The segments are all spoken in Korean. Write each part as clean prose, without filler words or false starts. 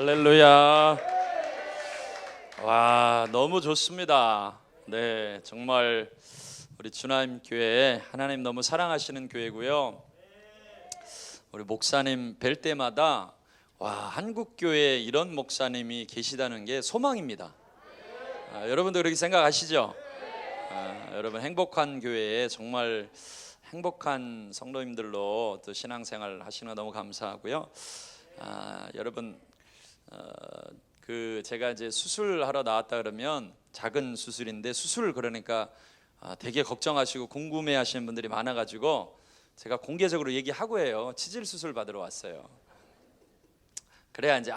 할렐루야. 와, 너무 좋습니다. 네, 정말 우리 주나임 교회 하나님 너무 사랑하시는 교회고요. 우리 목사님 뵐 때마다 와, 한국 교회에 이런 목사님이 계시다는 게 소망입니다. 여러분도 그렇게 생각하시죠? 여러분 행복한 교회에 정말 행복한 성도님들로 또 신앙생활 하시는 거 너무 감사하고요. 여러분 제가 이제 수술하러 나왔다 그러면 작은 수술인데 수술 그러니까 되게 걱정하시고 궁금해하시는 분들이 많아가지고 제가 공개적으로 얘기하고 해요. 치질 수술 받으러 왔어요. 그래야 이제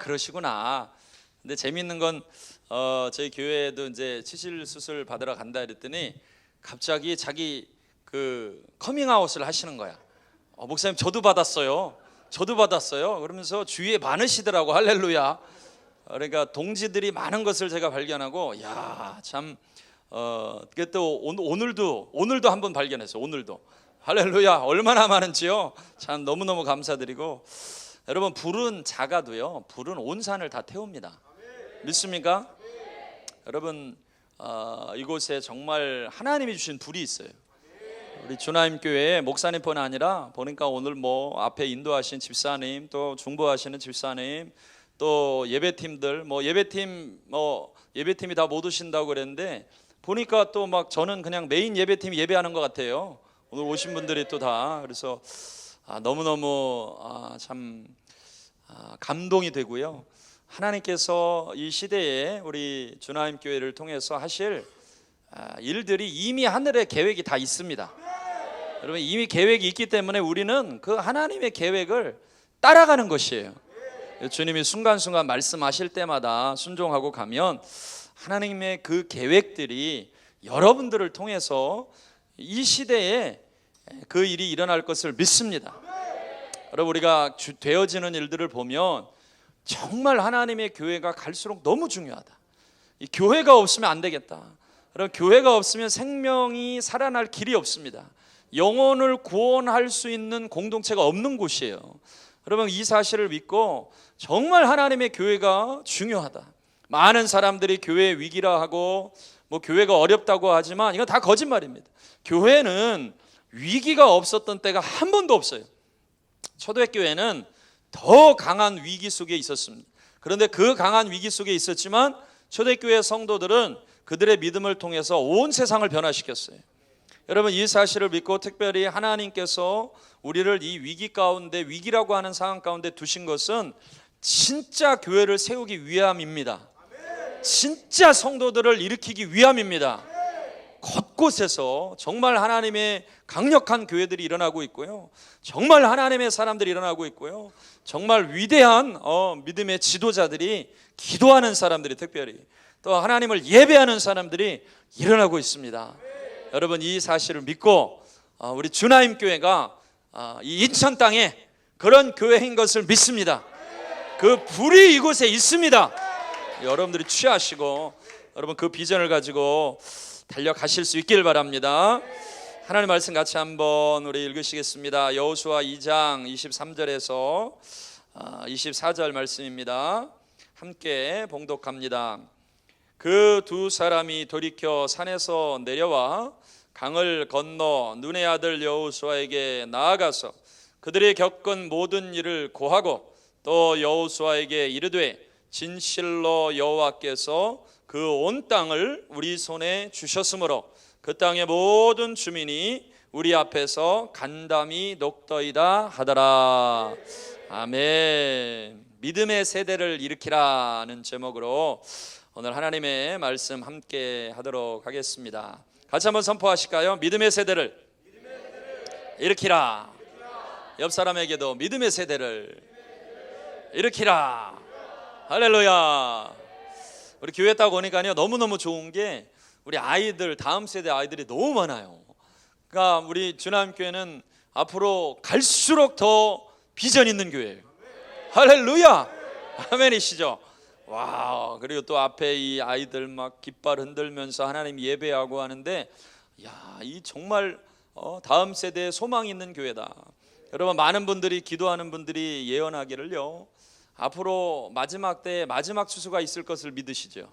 그러시구나. 근데 재미있는 건 저희 교회에도 이제 치질 수술 받으러 간다 그랬더니 갑자기 자기 그 커밍아웃을 하시는 거야. 목사님 저도 받았어요. 그러면서 주위에 많으시더라고. 할렐루야. 그러니까 동지들이 많은 것을 제가 발견하고 참 그게 또 오늘도 한 번 발견했어요. 오늘도 할렐루야. 얼마나 많은지요. 참 너무너무 감사드리고, 여러분 불은 작아도요, 불은 온 산을 다 태웁니다. 믿습니까? 여러분 이곳에 정말 하나님이 주신 불이 있어요. 우리 주나임 교회에 목사님뿐 아니라 보니까 오늘 뭐 앞에 인도하신 집사님, 또 중보하시는 집사님, 또 예배팀들 예배팀이 다 못 오신다고 그랬는데 보니까 또 막 저는 그냥 메인 예배팀이 예배하는 것 같아요. 오늘 오신 분들이 또 다. 그래서 너무너무 참 감동이 되고요. 하나님께서 이 시대에 우리 주나임 교회를 통해서 하실 일들이 이미 하늘에 계획이 다 있습니다. 여러분 이미 계획이 있기 때문에 우리는 그 하나님의 계획을 따라가는 것이에요. 주님이 순간순간 말씀하실 때마다 순종하고 가면 하나님의 그 계획들이 여러분들을 통해서 이 시대에 그 일이 일어날 것을 믿습니다. 여러분 우리가 되어지는 일들을 보면 정말 하나님의 교회가 갈수록 너무 중요하다. 이 교회가 없으면 안 되겠다. 여러분 교회가 없으면 생명이 살아날 길이 없습니다. 영혼을 구원할 수 있는 공동체가 없는 곳이에요. 여러분 이 사실을 믿고 정말 하나님의 교회가 중요하다. 많은 사람들이 교회 위기라 하고 뭐 교회가 어렵다고 하지만 이건 다 거짓말입니다. 교회는 위기가 없었던 때가 한 번도 없어요. 초대교회는 더 강한 위기 속에 있었습니다. 그런데 그 강한 위기 속에 있었지만 초대교회 성도들은 그들의 믿음을 통해서 온 세상을 변화시켰어요. 여러분 이 사실을 믿고 특별히 하나님께서 우리를 이 위기 가운데, 위기라고 하는 상황 가운데 두신 것은 진짜 교회를 세우기 위함입니다. 진짜 성도들을 일으키기 위함입니다. 곳곳에서 정말 하나님의 강력한 교회들이 일어나고 있고요, 정말 하나님의 사람들이 일어나고 있고요, 정말 위대한 믿음의 지도자들이, 기도하는 사람들이, 특별히 또 하나님을 예배하는 사람들이 일어나고 있습니다. 여러분 이 사실을 믿고 우리 주나임 교회가 이 인천 땅에 그런 교회인 것을 믿습니다. 그 불이 이곳에 있습니다. 여러분들이 취하시고 여러분 그 비전을 가지고 달려가실 수 있길 바랍니다. 하나님 말씀 같이 한번 우리 읽으시겠습니다. 여호수아 2장 23절에서 24절 말씀입니다. 함께 봉독합니다. 그 두 사람이 돌이켜 산에서 내려와 강을 건너 눈의 아들 여호수아에게 나아가서 그들이 겪은 모든 일을 고하고 또 여호수아에게 이르되 진실로 여호와께서 그 온 땅을 우리 손에 주셨으므로 그 땅의 모든 주민이 우리 앞에서 간담이 녹더이다 하더라. 아멘. 믿음의 세대를 일으키라는 제목으로 오늘 하나님의 말씀 함께 하도록 하겠습니다. 같이 한번 선포하실까요? 믿음의 세대를 일으키라. 옆 사람에게도 믿음의 세대를 일으키라. 할렐루야. 우리 교회 딱 오니까요 너무너무 좋은 게 우리 아이들, 다음 세대 아이들이 너무 많아요. 그러니까 우리 주나임 교회는 앞으로 갈수록 더 비전 있는 교회예요. 할렐루야. 아멘이시죠? 와, 그리고 또 앞에 이 아이들 막 깃발 흔들면서 하나님 예배하고 하는데, 이 정말 다음 세대에 소망이 있는 교회다. 여러분 많은 분들이 기도하는 분들이 예언하기를요, 앞으로 마지막 때에 마지막 추수가 있을 것을 믿으시죠?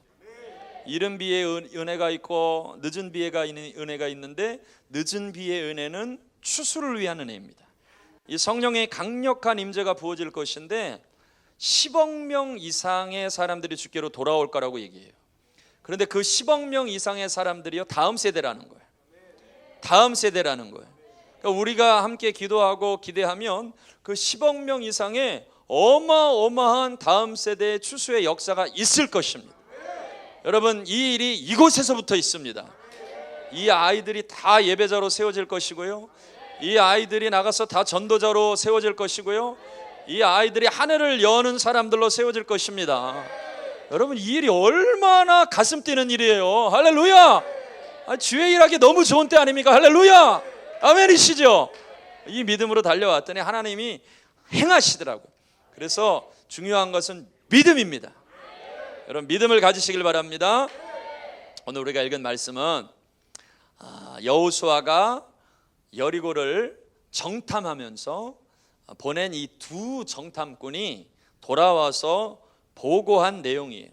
이른 비의 은혜가 있고 늦은 비의 은혜가 있는데 늦은 비의 은혜는 추수를 위한 은혜입니다. 이 성령의 강력한 임재가 부어질 것인데 10억 명 이상의 사람들이 주께로 돌아올 거라고 얘기해요. 그런데 그 10억 명 이상의 사람들이요, 다음 세대라는 거예요. 다음 세대라는 거예요. 그러니까 우리가 함께 기도하고 기대하면 그 10억 명 이상의 어마어마한 다음 세대의 추수의 역사가 있을 것입니다. 여러분, 이 일이 이곳에서부터 있습니다. 이 아이들이 다 예배자로 세워질 것이고요, 이 아이들이 나가서 다 전도자로 세워질 것이고요, 이 아이들이 하늘을 여는 사람들로 세워질 것입니다. 여러분, 이 일이 얼마나 가슴 뛰는 일이에요. 할렐루야. 주의 일하기 너무 좋은 때 아닙니까? 할렐루야. 아멘이시죠? 이 믿음으로 달려왔더니 하나님이 행하시더라고요. 그래서 중요한 것은 믿음입니다. 여러분, 믿음을 가지시길 바랍니다. 오늘 우리가 읽은 말씀은 여호수아가 여리고를 정탐하면서 보낸 이 두 정탐꾼이 돌아와서 보고한 내용이에요.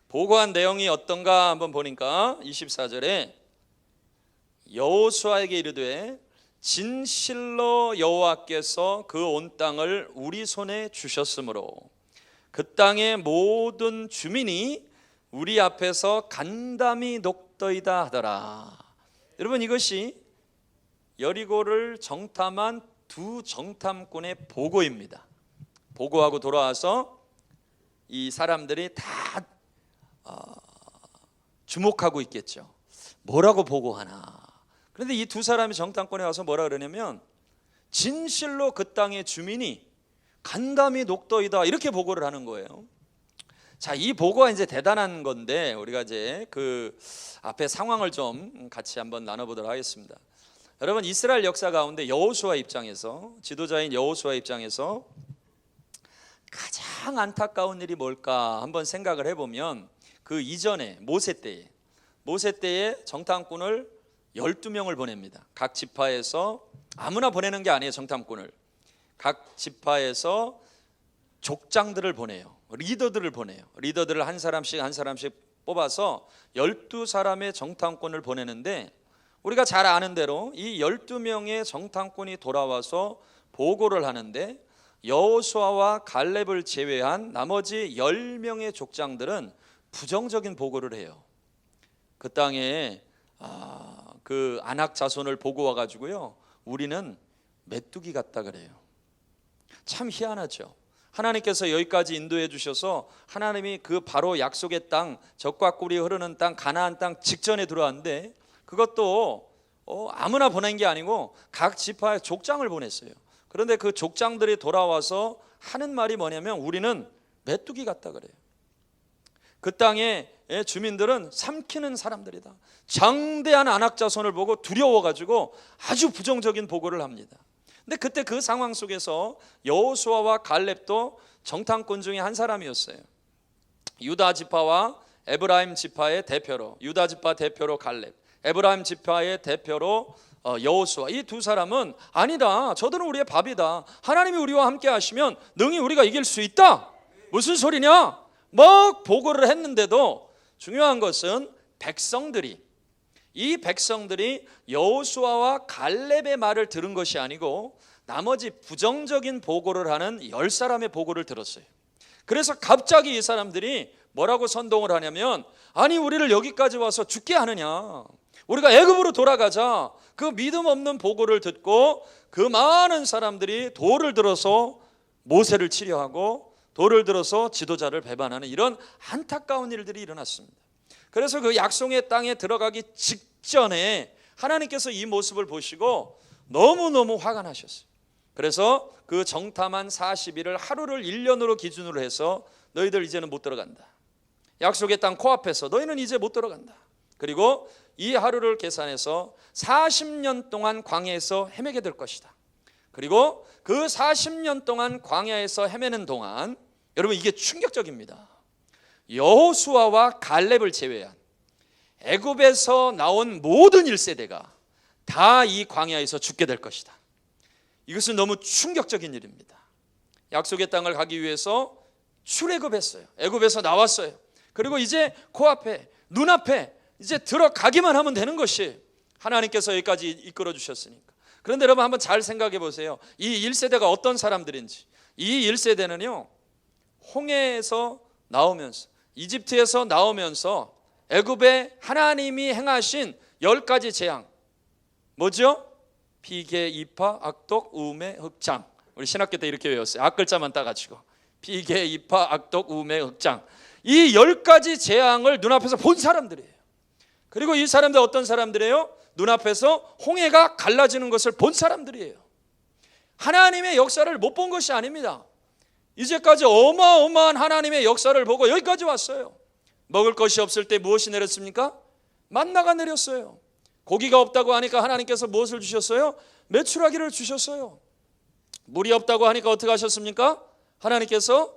보고한 내용이 어떤가 한번 보니까 24절에 여호수아에게 이르되 진실로 여호와께서 그 온 땅을 우리 손에 주셨으므로 그 땅의 모든 주민이 우리 앞에서 간담이 녹더이다 하더라. 여러분, 이것이 여리고를 정탐한 두 정탐꾼의 보고입니다. 보고하고 돌아와서 이 사람들이 다 주목하고 있겠죠. 뭐라고 보고하나. 그런데 이 두 사람이 정탐꾼에 와서 뭐라 그러냐면 진실로 그 땅의 주민이 간담이 녹더이다, 이렇게 보고를 하는 거예요. 자, 이 보고가 이제 대단한 건데 우리가 이제 그 앞에 상황을 좀 같이 한번 나눠보도록 하겠습니다. 여러분, 이스라엘 역사 가운데 여호수아 입장에서, 지도자인 여호수아 입장에서 가장 안타까운 일이 뭘까 한번 생각을 해보면 그 이전에 모세 때에 정탐꾼을 12명을 보냅니다. 각 지파에서 아무나 보내는 게 아니에요. 정탐꾼을 각 지파에서 족장들을 보내요. 리더들을 보내요. 리더들을 한 사람씩 뽑아서 12사람의 정탐꾼을 보내는데 우리가 잘 아는 대로 이 12명의 정탐꾼이 돌아와서 보고를 하는데 여호수아와 갈렙을 제외한 나머지 10명의 족장들은 부정적인 보고를 해요. 그 땅에 그 아낙 자손을 보고 와가지고요, 우리는 메뚜기 같다 그래요. 참 희한하죠. 하나님께서 여기까지 인도해 주셔서 하나님이 그 바로 약속의 땅, 젖과 꿀이 흐르는 땅, 가나안 땅 직전에 들어왔는데 그것도 아무나 보낸 게 아니고 각 지파의 족장을 보냈어요. 그런데 그 족장들이 돌아와서 하는 말이 뭐냐면 우리는 메뚜기 같다 그래요. 그 땅의 주민들은 삼키는 사람들이다. 장대한 아낙 자손을 보고 두려워가지고 아주 부정적인 보고를 합니다. 근데 그때 그 상황 속에서 여호수아와 갈렙도 정탐꾼 중에 한 사람이었어요. 유다 지파와 에브라임 지파의 대표로, 유다 지파 대표로 갈렙, 에브라임 지파의 대표로 여호수아, 이 두 사람은 아니다, 저들은 우리의 밥이다, 하나님이 우리와 함께 하시면 능히 우리가 이길 수 있다. 무슨 소리냐? 막 보고를 했는데도 중요한 것은 이 백성들이 여호수아와 갈렙의 말을 들은 것이 아니고 나머지 부정적인 보고를 하는 10사람의 보고를 들었어요. 그래서 갑자기 이 사람들이 뭐라고 선동을 하냐면 아니, 우리를 여기까지 와서 죽게 하느냐, 우리가 애굽으로 돌아가자. 그 믿음 없는 보고를 듣고 그 많은 사람들이 돌을 들어서 모세를 치려 하고 돌을 들어서 지도자를 배반하는 이런 안타까운 일들이 일어났습니다. 그래서 그 약속의 땅에 들어가기 직전에 하나님께서 이 모습을 보시고 너무너무 화가 나셨어요. 그래서 그 정탐한 40일을 하루를 1년으로 기준으로 해서 너희들 이제는 못 들어간다. 약속의 땅 코앞에서 너희는 이제 못 들어간다. 그리고 이 하루를 계산해서 40년 동안 광야에서 헤매게 될 것이다. 그리고 그 40년 동안 광야에서 헤매는 동안, 여러분 이게 충격적입니다. 여호수아와 갈렙을 제외한 애굽에서 나온 모든 1세대가 다 이 광야에서 죽게 될 것이다. 이것은 너무 충격적인 일입니다. 약속의 땅을 가기 위해서 출애굽했어요. 애굽에서 나왔어요. 그리고 이제 코앞에, 눈앞에 이제 들어가기만 하면 되는 것이 하나님께서 여기까지 이끌어 주셨으니까. 그런데 여러분 한번 잘 생각해 보세요. 이 1세대가 어떤 사람들인지. 이 1세대는요, 홍해에서 나오면서, 이집트에서 나오면서 애굽에 하나님이 행하신 10가지 재앙, 뭐죠? 피개, 이파, 악독, 우매, 흑장. 우리 신학교 때 이렇게 외웠어요. 앞글자만 따가지고 피개, 이파, 악독, 우매, 흑장. 이 10가지 재앙을 눈앞에서 본 사람들이에요. 그리고 이 사람들 어떤 사람들이에요? 눈앞에서 홍해가 갈라지는 것을 본 사람들이에요. 하나님의 역사를 못 본 것이 아닙니다. 이제까지 어마어마한 하나님의 역사를 보고 여기까지 왔어요. 먹을 것이 없을 때 무엇이 내렸습니까? 만나가 내렸어요. 고기가 없다고 하니까 하나님께서 무엇을 주셨어요? 메추라기를 주셨어요. 물이 없다고 하니까 어떻게 하셨습니까? 하나님께서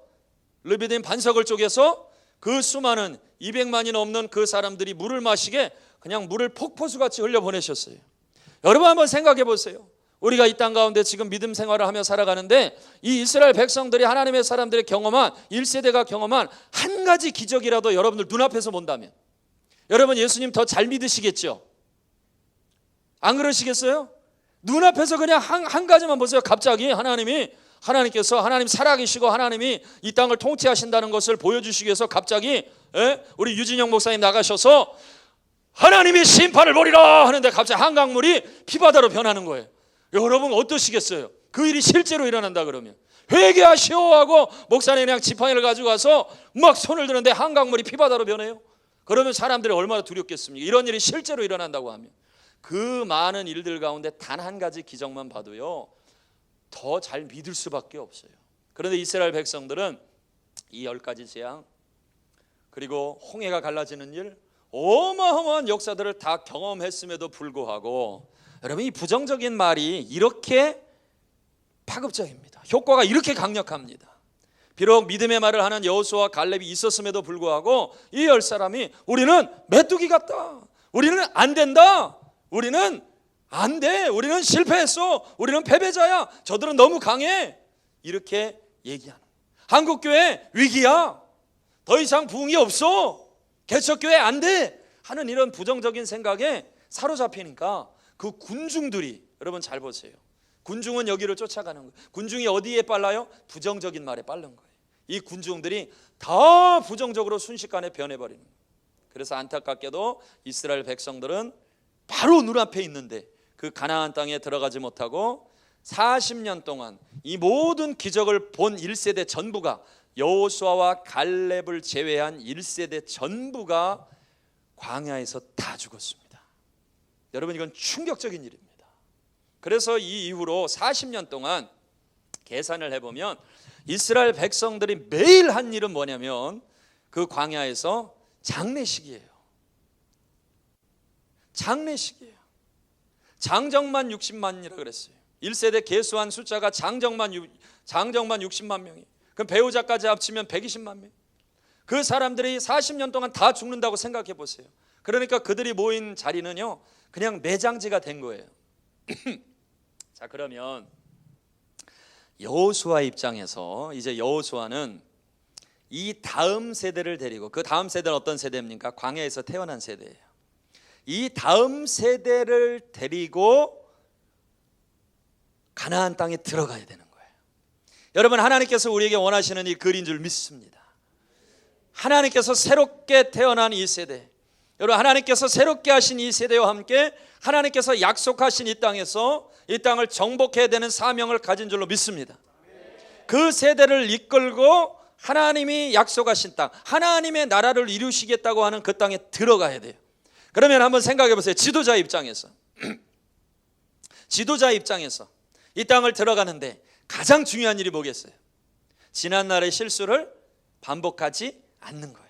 르비딤 반석을 쪼개서 그 수많은 200만이 넘는 그 사람들이 물을 마시게 그냥 물을 폭포수같이 흘려보내셨어요. 여러분 한번 생각해 보세요. 우리가 이 땅 가운데 지금 믿음 생활을 하며 살아가는데 이 이스라엘 백성들이 하나님의 사람들이 경험한 1세대가 경험한 한 가지 기적이라도 여러분들 눈앞에서 본다면 여러분 예수님 더 잘 믿으시겠죠? 안 그러시겠어요? 눈앞에서 그냥 한 가지만 보세요. 갑자기 하나님께서 하나님 살아계시고 하나님이 이 땅을 통치하신다는 것을 보여주시기 위해서 갑자기 우리 유진영 목사님 나가셔서 하나님이 심판을 벌이라 하는데 갑자기 한강물이 피바다로 변하는 거예요. 여러분 어떠시겠어요? 그 일이 실제로 일어난다 그러면 회개하시오 하고 목사님 그냥 지팡이를 가지고 가서 막 손을 드는데 한강물이 피바다로 변해요? 그러면 사람들이 얼마나 두렵겠습니까? 이런 일이 실제로 일어난다고 하면 그 많은 일들 가운데 단 한 가지 기적만 봐도요 더 잘 믿을 수밖에 없어요. 그런데 이스라엘 백성들은 이 10가지 재앙 그리고 홍해가 갈라지는 일 어마어마한 역사들을 다 경험했음에도 불구하고 여러분 이 부정적인 말이 이렇게 파급적입니다. 효과가 이렇게 강력합니다. 비록 믿음의 말을 하는 여호수아와 갈렙이 있었음에도 불구하고 이 10사람이 우리는 메뚜기 같다, 우리는 안 된다, 우리는 안 돼, 우리는 실패했어, 우리는 패배자야, 저들은 너무 강해, 이렇게 얘기하는 거예요. 한국교회 위기야, 더 이상 부흥이 없어, 개척교회 안 돼 하는 이런 부정적인 생각에 사로잡히니까 그 군중들이 여러분 잘 보세요. 군중은 여기를 쫓아가는 거예요. 군중이 어디에 빨라요? 부정적인 말에 빠른 거예요. 이 군중들이 다 부정적으로 순식간에 변해버리는 거예요. 그래서 안타깝게도 이스라엘 백성들은 바로 눈앞에 있는데 그 가나안 땅에 들어가지 못하고 40년 동안 이 모든 기적을 본 1세대 전부가 여호수아와 갈렙을 제외한 1세대 전부가 광야에서 다 죽었습니다. 여러분 이건 충격적인 일입니다. 그래서 이 이후로 40년 동안 계산을 해보면 이스라엘 백성들이 매일 한 일은 뭐냐면 그 광야에서 장례식이에요. 장례식이에요. 장정만 60만이라 그랬어요. 1세대 계수한 숫자가 장정만 60만 명이. 그럼 배우자까지 합치면 120만 명. 그 사람들이 40년 동안 다 죽는다고 생각해 보세요. 그러니까 그들이 모인 자리는요 그냥 매장지가 된 거예요. 자 그러면 여호수아 입장에서 이제 여호수아는 이 다음 세대를 데리고, 그 다음 세대는 어떤 세대입니까? 광야에서 태어난 세대예요. 이 다음 세대를 데리고 가나안 땅에 들어가야 되는 거예요. 여러분 하나님께서 우리에게 원하시는 이 글인 줄 믿습니다. 하나님께서 새롭게 태어난 이 세대, 여러분 하나님께서 새롭게 하신 이 세대와 함께 하나님께서 약속하신 이 땅에서 이 땅을 정복해야 되는 사명을 가진 줄로 믿습니다. 그 세대를 이끌고 하나님이 약속하신 땅, 하나님의 나라를 이루시겠다고 하는 그 땅에 들어가야 돼요. 그러면 한번 생각해 보세요. 지도자 입장에서 이 땅을 들어가는데 가장 중요한 일이 뭐겠어요? 지난날의 실수를 반복하지 않는 거예요.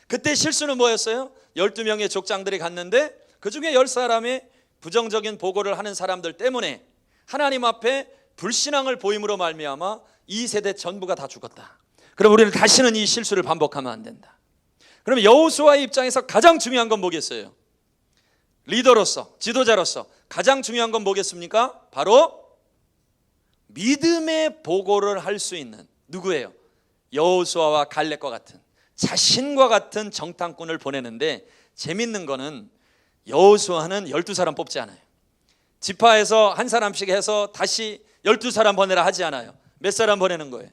그때 실수는 뭐였어요? 12명의 족장들이 갔는데 그 중에 10사람의 부정적인 보고를 하는 사람들 때문에 하나님 앞에 불신앙을 보임으로 말미암아 이 세대 전부가 다 죽었다. 그럼 우리는 다시는 이 실수를 반복하면 안 된다. 그러면 여호수아의 입장에서 가장 중요한 건 뭐겠어요? 리더로서, 지도자로서 가장 중요한 건 뭐겠습니까? 바로 믿음의 보고를 할 수 있는 누구예요? 여호수아와 갈렙과 같은 자신과 같은 정탐꾼을 보내는데, 재밌는 거는 여호수아는 12사람 뽑지 않아요. 지파에서 한 사람씩 해서 다시 12사람 보내라 하지 않아요. 몇 사람 보내는 거예요?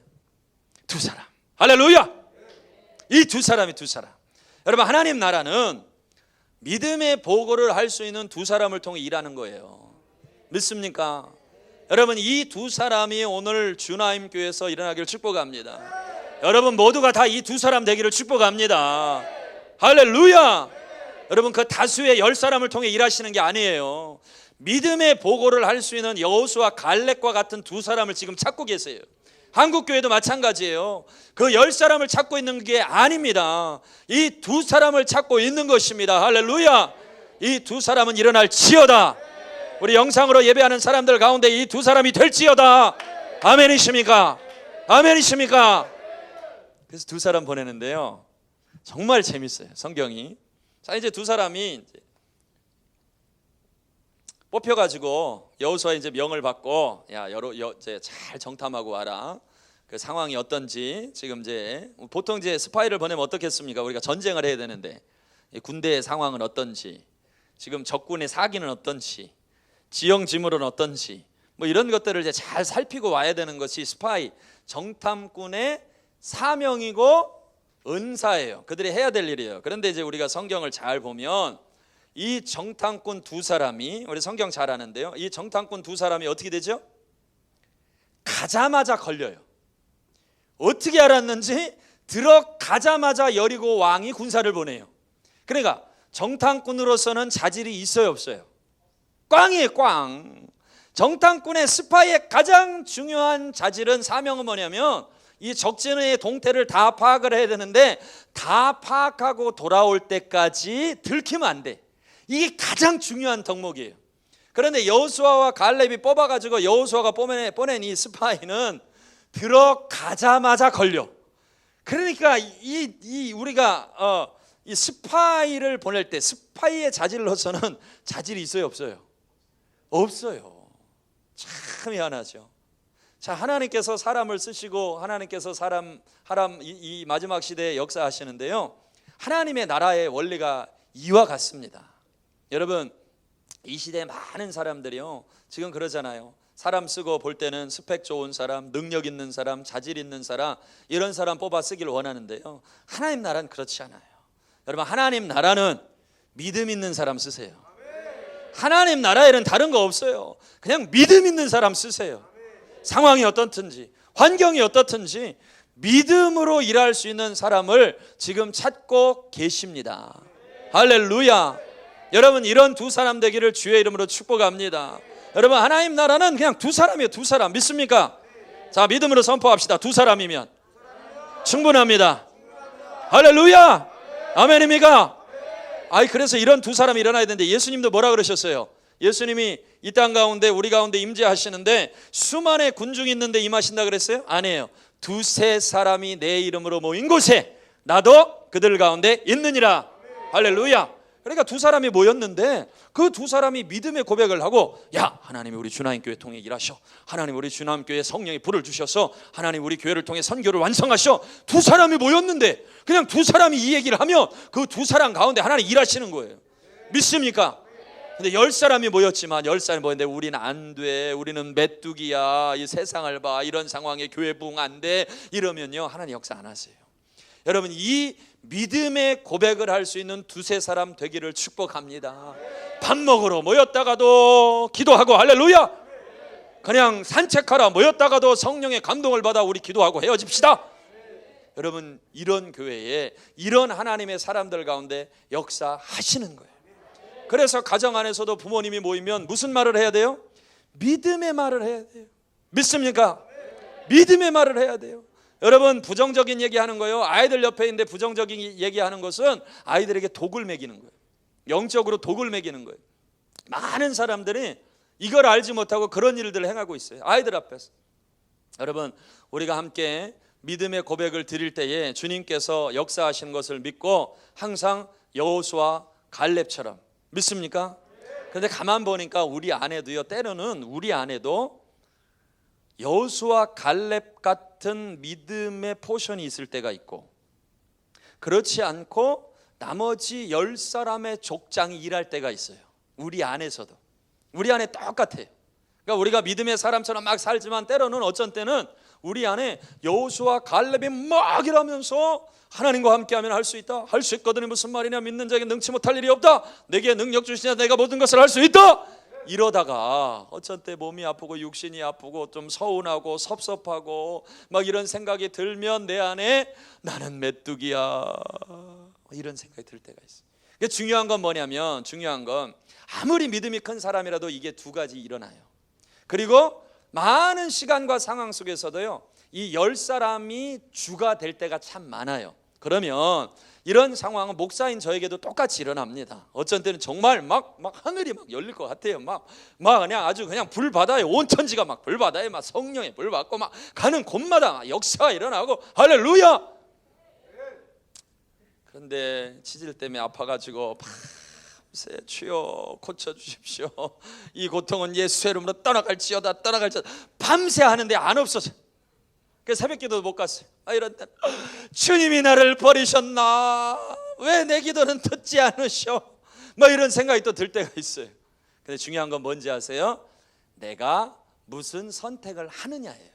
2사람. 할렐루야. 이 2사람. 여러분, 하나님 나라는 믿음의 보고를 할 수 있는 2사람을 통해 일하는 거예요. 믿습니까? 여러분, 이 2사람이 오늘 주나임 교회에서 일어나기를 축복합니다. 여러분 모두가 다 이 2사람 되기를 축복합니다. 할렐루야. 여러분, 그 다수의 10사람을 통해 일하시는 게 아니에요. 믿음의 보고를 할 수 있는 여호수아 갈렙과 같은 2사람을 지금 찾고 계세요. 한국교회도 마찬가지예요. 그 10사람을 찾고 있는 게 아닙니다. 이 2사람을 찾고 있는 것입니다. 할렐루야. 이 2사람은 일어날지어다. 우리 영상으로 예배하는 사람들 가운데 이 2사람이 될지어다. 아멘이십니까? 아멘이십니까? 그래서 2사람 보내는데요, 정말 재밌어요, 성경이. 자, 이제 2사람이 뽑혀가지고 여호수아 이제 명을 받고, 야, 이제 잘 정탐하고 와라. 그 상황이 어떤지. 지금 이제 보통 이제 스파이를 보내면 어떻겠습니까? 우리가 전쟁을 해야 되는데 군대의 상황은 어떤지, 지금 적군의 사기는 어떤지, 지형 지물은 어떤지, 뭐 이런 것들을 이제 잘 살피고 와야 되는 것이 스파이, 정탐꾼의 사명이고 은사예요. 그들이 해야 될 일이에요. 그런데 이제 우리가 성경을 잘 보면 이 정탐꾼 2사람이, 우리 성경 잘 아는데요, 이 정탐꾼 2사람이 어떻게 되죠? 가자마자 걸려요. 어떻게 알았는지 들어가자마자 여리고 왕이 군사를 보내요. 그러니까 정탐꾼으로서는 자질이 있어요, 없어요? 꽝이에요, 꽝. 정탐꾼의 스파이의 가장 중요한 자질은, 사명은 뭐냐면 이 적진의 동태를 다 파악을 해야 되는데, 다 파악하고 돌아올 때까지 들키면 안 돼. 이게 가장 중요한 덕목이에요. 그런데 여호수아와 갈렙이 뽑아가지고 여호수아가 보낸 이 스파이는 들어가자마자 걸려. 그러니까 우리가 이 스파이를 보낼 때 스파이의 자질로서는 자질이 있어요, 없어요? 없어요. 참 희한하죠. 자, 하나님께서 사람을 쓰시고 하나님께서 이 마지막 시대에 역사하시는데요, 하나님의 나라의 원리가 이와 같습니다. 여러분, 이 시대에 많은 사람들이요, 지금 그러잖아요. 사람 쓰고 볼 때는 스펙 좋은 사람, 능력 있는 사람, 자질 있는 사람, 이런 사람 뽑아 쓰기를 원하는데요, 하나님 나라는 그렇지 않아요. 여러분, 하나님 나라는 믿음 있는 사람 쓰세요. 하나님 나라에는 다른 거 없어요. 그냥 믿음 있는 사람 쓰세요. 상황이 어떻든지, 환경이 어떻든지 믿음으로 일할 수 있는 사람을 지금 찾고 계십니다. 할렐루야. 여러분, 이런 2사람 되기를 주의 이름으로 축복합니다. 여러분, 하나님 나라는 그냥 2사람이에요. 2사람. 믿습니까? 자, 믿음으로 선포합시다. 2사람이면 충분합니다. 할렐루야. 아멘입니까? 그래서 이런 2사람이 일어나야 되는데, 예수님도 뭐라 그러셨어요? 예수님이 이 땅 가운데, 우리 가운데 임재하시는데 수많은 군중이 있는데 임하신다 그랬어요? 아니에요. 2-3사람이 내 이름으로 모인 곳에 나도 그들 가운데 있느니라. 할렐루야. 그러니까 2사람이 모였는데 그 2사람이 믿음의 고백을 하고, 야, 하나님이 우리 주나임교회 통해 일하셔. 하나님 우리 주나임교회 성령이 불을 주셔서 하나님 우리 교회를 통해 선교를 완성하셔. 2사람이 모였는데 그냥 2사람이 이 얘기를 하면 그 2사람 가운데 하나님 일하시는 거예요. 믿습니까? 근데 10사람이 모였지만 10사람이 모였는데 우리는 안 돼, 우리는 메뚜기야, 이 세상을 봐, 이런 상황에 교회 부흥 안 돼, 이러면요, 하나님 역사 안 하세요. 여러분, 이 믿음의 고백을 할 수 있는 2-3사람 되기를 축복합니다. 밥 먹으러 모였다가도 기도하고, 할렐루야. 그냥 산책하러 모였다가도 성령의 감동을 받아 우리 기도하고 헤어집시다. 여러분, 이런 교회에 이런 하나님의 사람들 가운데 역사하시는 거예요. 그래서 가정 안에서도 부모님이 모이면 무슨 말을 해야 돼요? 믿음의 말을 해야 돼요. 믿습니까? 믿음의 말을 해야 돼요. 여러분, 부정적인 얘기하는 거예요. 아이들 옆에 있는데 부정적인 얘기하는 것은 아이들에게 독을 먹이는 거예요. 영적으로 독을 먹이는 거예요. 많은 사람들이 이걸 알지 못하고 그런 일들을 행하고 있어요, 아이들 앞에서. 여러분, 우리가 함께 믿음의 고백을 드릴 때에 주님께서 역사하시는 것을 믿고 항상 여호수아 갈렙처럼, 믿습니까? 그런데 가만 보니까 우리 안에도요, 때로는 우리 안에도 여호수아 갈렙 같은 믿음의 포션이 있을 때가 있고, 그렇지 않고 나머지 10사람의 족장이 일할 때가 있어요. 우리 안에서도. 우리 안에 똑같아요. 그러니까 우리가 믿음의 사람처럼 막 살지만 때로는 어쩐 때는 우리 안에 여호수아 갈렙이 막 일하면서 하나님과 함께하면 할 수 있다, 할 수 있거든요. 무슨 말이냐, 믿는 자에게 능치 못할 일이 없다, 내게 능력 주시냐, 내가 모든 것을 할 수 있다. 이러다가 어쩐 때 몸이 아프고 육신이 아프고 좀 서운하고 섭섭하고 막 이런 생각이 들면 내 안에 나는 메뚜기야, 이런 생각이 들 때가 있어요. 중요한 건 뭐냐면, 중요한 건 아무리 믿음이 큰 사람이라도 이게 두 가지 일어나요. 그리고 많은 시간과 상황 속에서도요, 이 10사람이 주가 될 때가 참 많아요. 그러면 이런 상황은 목사인 저에게도 똑같이 일어납니다. 어쩐 때는 정말 막 하늘이 막 열릴 것 같아요. 막 그냥 아주 그냥 불 바다에 온 천지가 막 불 바다에 막 성령의 불 받고 막 가는 곳마다 막 역사가 일어나고 할렐루야. 그런데 치질 때문에 아파가지고 밤새 주여 고쳐 주십시오. 이 고통은 예수의 이름으로 떠나갈지어다, 떠나갈지어다. 밤새 하는데 안 없어져. 그 새벽기도 못 갔어요. 이런 때 주님이 나를 버리셨나? 왜 내 기도는 듣지 않으셔? 이런 생각이 또 들 때가 있어요. 근데 중요한 건 뭔지 아세요? 내가 무슨 선택을 하느냐예요.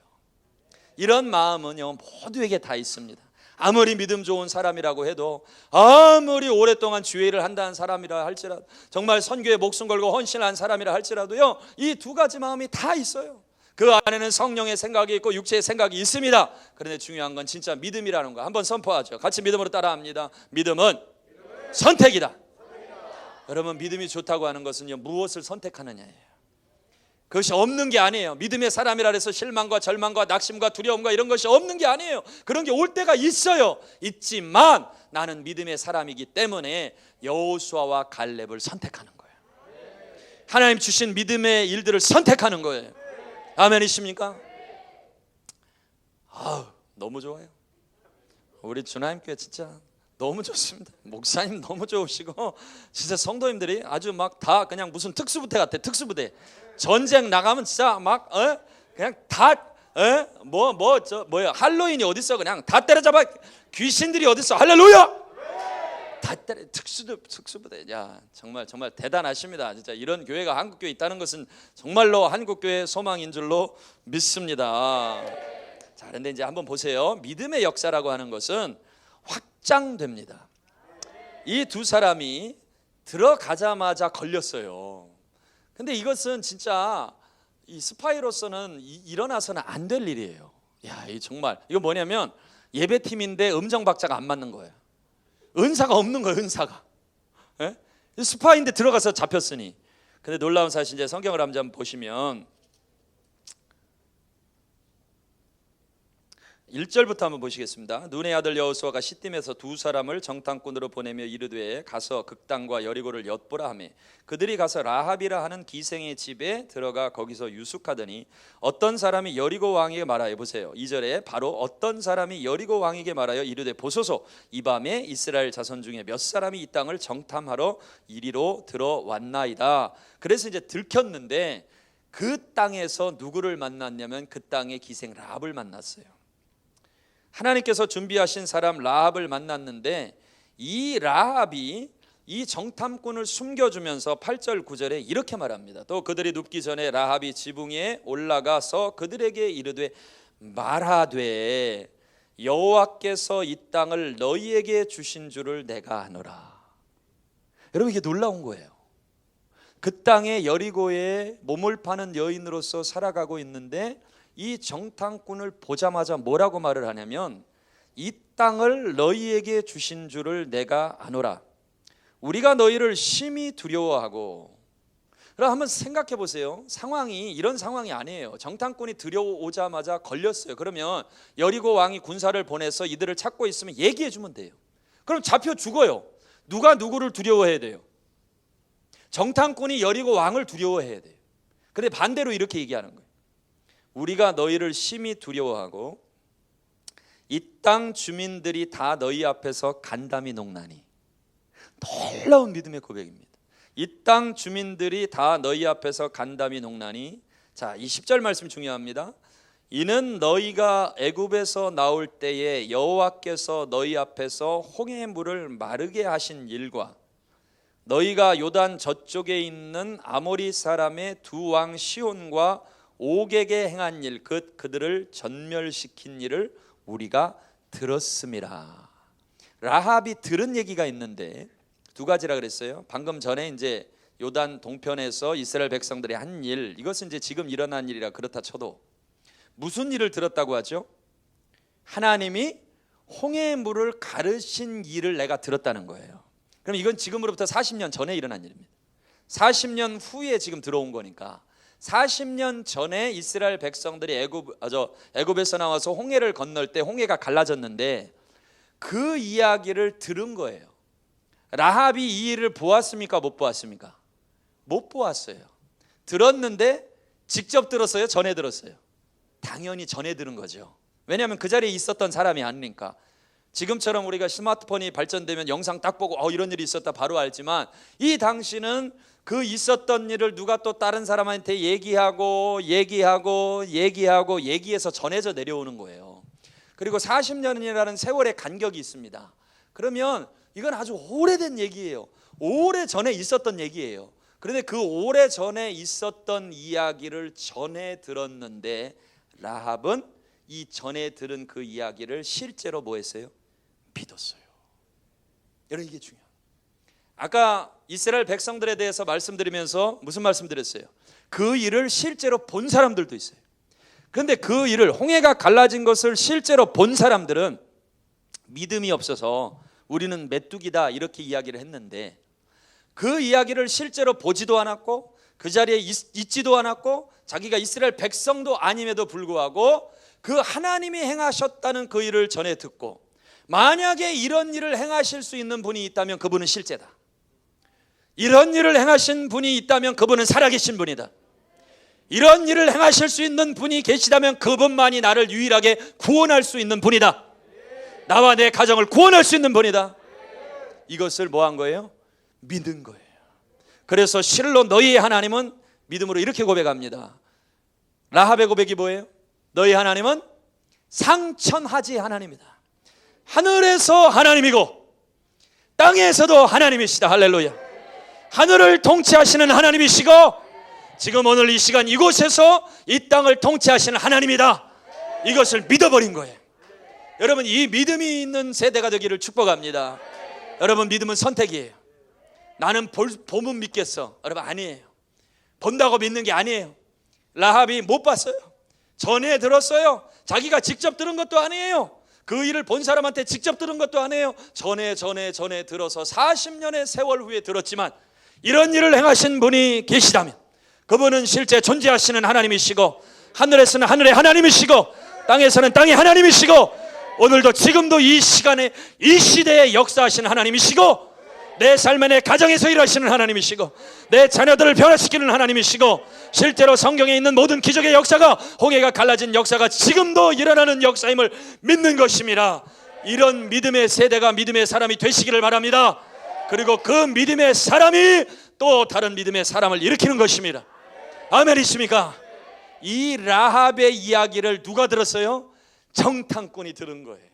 이런 마음은요, 모두에게 다 있습니다. 아무리 믿음 좋은 사람이라고 해도, 아무리 오랫동안 주의를 한다는 사람이라 할지라도, 정말 선교에 목숨 걸고 헌신한 사람이라 할지라도요, 이 두 가지 마음이 다 있어요. 그 안에는 성령의 생각이 있고 육체의 생각이 있습니다. 그런데 중요한 건 진짜 믿음이라는 거 한번 선포하죠. 같이 믿음으로 따라합니다. 믿음은 선택이다. 여러분, 믿음이 좋다고 하는 것은요, 무엇을 선택하느냐예요. 그것이 없는 게 아니에요. 믿음의 사람이라 해서 실망과 절망과 낙심과 두려움과 이런 것이 없는 게 아니에요. 그런 게 올 때가 있어요. 있지만 나는 믿음의 사람이기 때문에 여호수아와 갈렙을 선택하는 거예요. 하나님 주신 믿음의 일들을 선택하는 거예요. 아멘이십니까? 너무 좋아요. 우리 주나님교회 진짜 너무 좋습니다. 목사님 너무 좋으시고, 진짜 성도님들이 아주 막 다 그냥 무슨 특수부대 같아. 특수부대. 전쟁 나가면 진짜 막 그냥 다 뭐야 할로윈이 어디 있어? 그냥 다 때려잡아. 귀신들이 어디 있어? 할렐루야. 다 때려. 특수부대. 야, 정말 대단하십니다. 진짜 이런 교회가 한국 교회에 있다는 것은 정말로 한국 교회의 소망인 줄로 믿습니다. 자, 그런데 이제 한번 보세요. 믿음의 역사라고 하는 것은 확장됩니다. 이 두 사람이 들어가자마자 걸렸어요. 근데 이것은 진짜 이 스파이로서는 일어나서는 안 될 일이에요. 야, 이 정말 이거 뭐냐면 예배팀인데 음정 박자가 안 맞는 거예요. 은사가 없는 거예요. 은사가. 예? 스파인데 들어가서 잡혔으니. 근데 놀라운 사실, 이제 성경을 한번 보시면 1절부터 한번 보시겠습니다. 눈의 아들 여호수아가 시딤에서 두 사람을 정탐꾼으로 보내며 이르되 가서 극당과 여리고를 엿보라 하매 그들이 가서 라합이라 하는 기생의 집에 들어가 거기서 유숙하더니 어떤 사람이 여리고 왕에게 말하여, 보세요 2절에 바로 어떤 사람이 여리고 왕에게 말하여 이르되 보소서 이 밤에 이스라엘 자손 중에 몇 사람이 이 땅을 정탐하러 이리로 들어왔나이다. 그래서 이제 들켰는데 그 땅에서 누구를 만났냐면 그 땅의 기생 라합을 만났어요. 하나님께서 준비하신 사람 라합을 만났는데 이 라합이 이 정탐꾼을 숨겨주면서 8절 9절에 이렇게 말합니다. 또 그들이 눕기 전에 라합이 지붕 위에 올라가서 그들에게 이르되 말하되 여호와께서 이 땅을 너희에게 주신 줄을 내가 아노라. 여러분, 이게 놀라운 거예요. 그 땅에 여리고에 몸을 파는 여인으로서 살아가고 있는데 이 정탐꾼을 보자마자 뭐라고 말을 하냐면 이 땅을 너희에게 주신 줄을 내가 아노라. 우리가 너희를 심히 두려워하고. 그럼 한번 생각해 보세요. 상황이 이런 상황이 아니에요. 정탐꾼이 들여오자마자 걸렸어요. 그러면 여리고 왕이 군사를 보내서 이들을 찾고 있으면 얘기해 주면 돼요. 그럼 잡혀 죽어요. 누가 누구를 두려워해야 돼요? 정탐꾼이 여리고 왕을 두려워해야 돼요. 그런데 반대로 이렇게 얘기하는 거예요. 우리가 너희를 심히 두려워하고 이 땅 주민들이 다 너희 앞에서 간담이 녹나니. 놀라운 믿음의 고백입니다. 이 땅 주민들이 다 너희 앞에서 간담이 녹나니. 자, 이 10절 말씀 중요합니다. 이는 너희가 애굽에서 나올 때에 여호와께서 너희 앞에서 홍해의 물을 마르게 하신 일과 너희가 요단 저쪽에 있는 아모리 사람의 두 왕 시온과 옥에게 행한 일, 그들을 전멸시킨 일을 우리가 들었음이라. 라합이 들은 얘기가 있는데 두 가지라 그랬어요. 방금 전에 이제 요단 동편에서 이스라엘 백성들이 한 일, 이것은 이제 지금 일어난 일이라 그렇다 쳐도 무슨 일을 들었다고 하죠? 하나님이 홍해의 물을 가르신 일을 내가 들었다는 거예요. 그럼 이건 지금으로부터 40년 전에 일어난 일입니다. 40년 후에 지금 들어온 거니까 40년 전에 이스라엘 백성들이 애굽에서 나와서 홍해를 건널 때 홍해가 갈라졌는데 그 이야기를 들은 거예요. 라합이 이 일을 보았습니까? 못 보았습니까? 못 보았어요. 들었는데 직접 들었어요? 전에 들었어요? 당연히 전에 들은 거죠. 왜냐하면 그 자리에 있었던 사람이 아니니까. 지금처럼 우리가 스마트폰이 발전되면 영상 딱 보고 이런 일이 있었다 바로 알지만, 이 당시는 그 있었던 일을 누가 또 다른 사람한테 얘기해서 전해져 내려오는 거예요. 그리고 40년이라는 세월의 간격이 있습니다. 그러면 이건 아주 오래된 얘기예요. 오래전에 있었던 얘기예요. 그런데 그 오래전에 있었던 이야기를 전해 들었는데 라합은 이 전에 들은 그 이야기를 실제로 뭐 했어요? 믿었어요. 여러분, 이게 중요해요. 아까 이스라엘 백성들에 대해서 말씀드리면서 무슨 말씀드렸어요? 그 일을 실제로 본 사람들도 있어요. 그런데 그 일을, 홍해가 갈라진 것을 실제로 본 사람들은 믿음이 없어서 우리는 메뚜기다 이렇게 이야기를 했는데, 그 이야기를 실제로 보지도 않았고 그 자리에 있지도 않았고 자기가 이스라엘 백성도 아님에도 불구하고 그 하나님이 행하셨다는 그 일을 전해 듣고, 만약에 이런 일을 행하실 수 있는 분이 있다면 그분은 실제다. 이런 일을 행하신 분이 있다면 그분은 살아계신 분이다. 이런 일을 행하실 수 있는 분이 계시다면 그분만이 나를 유일하게 구원할 수 있는 분이다. 나와 내 가정을 구원할 수 있는 분이다. 이것을 뭐 한 거예요? 믿은 거예요. 그래서 실로 너희의 하나님은, 믿음으로 이렇게 고백합니다. 라합의 고백이 뭐예요? 너희 하나님은 상천하지 하나님이다. 하늘에서 하나님이고 땅에서도 하나님이시다. 할렐루야. 하늘을 통치하시는 하나님이시고 지금 오늘 이 시간 이곳에서 이 땅을 통치하시는 하나님이다. 이것을 믿어버린 거예요. 여러분, 이 믿음이 있는 세대가 되기를 축복합니다. 여러분, 믿음은 선택이에요. 나는 보면 믿겠어. 여러분, 아니에요. 본다고 믿는 게 아니에요. 라합이 못 봤어요. 전에 들었어요. 자기가 직접 들은 것도 아니에요. 그 일을 본 사람한테 직접 들은 것도 아니에요. 전에 들어서 40년의 세월 후에 들었지만, 이런 일을 행하신 분이 계시다면 그분은 실제 존재하시는 하나님이시고, 하늘에서는 하늘의 하나님이시고 땅에서는 땅의 하나님이시고, 오늘도 지금도 이 시간에 이 시대에 역사하시는 하나님이시고, 내 삶의 내 가정에서 일하시는 하나님이시고, 내 자녀들을 변화시키는 하나님이시고, 실제로 성경에 있는 모든 기적의 역사가, 홍해가 갈라진 역사가 지금도 일어나는 역사임을 믿는 것입니다. 이런 믿음의 세대가, 믿음의 사람이 되시기를 바랍니다. 그리고 그 믿음의 사람이 또 다른 믿음의 사람을 일으키는 것입니다. 아멘이십니까? 이 라합의 이야기를 누가 들었어요? 정탐꾼이 들은 거예요.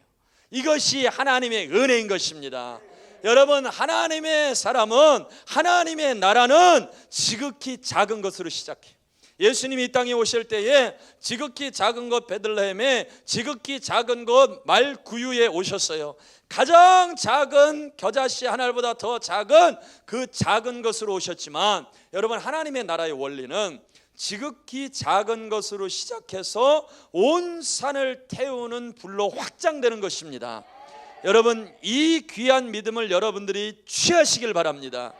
이것이 하나님의 은혜인 것입니다. 여러분, 하나님의 사람은, 하나님의 나라는 지극히 작은 것으로 시작해요. 예수님이 이 땅에 오실 때에 지극히 작은 곳 베들레헴에, 지극히 작은 곳 말구유에 오셨어요. 가장 작은 겨자씨 한 알보다 더 작은 그 작은 것으로 오셨지만, 여러분, 하나님의 나라의 원리는 지극히 작은 것으로 시작해서 온 산을 태우는 불로 확장되는 것입니다. 여러분, 이 귀한 믿음을 여러분들이 취하시길 바랍니다.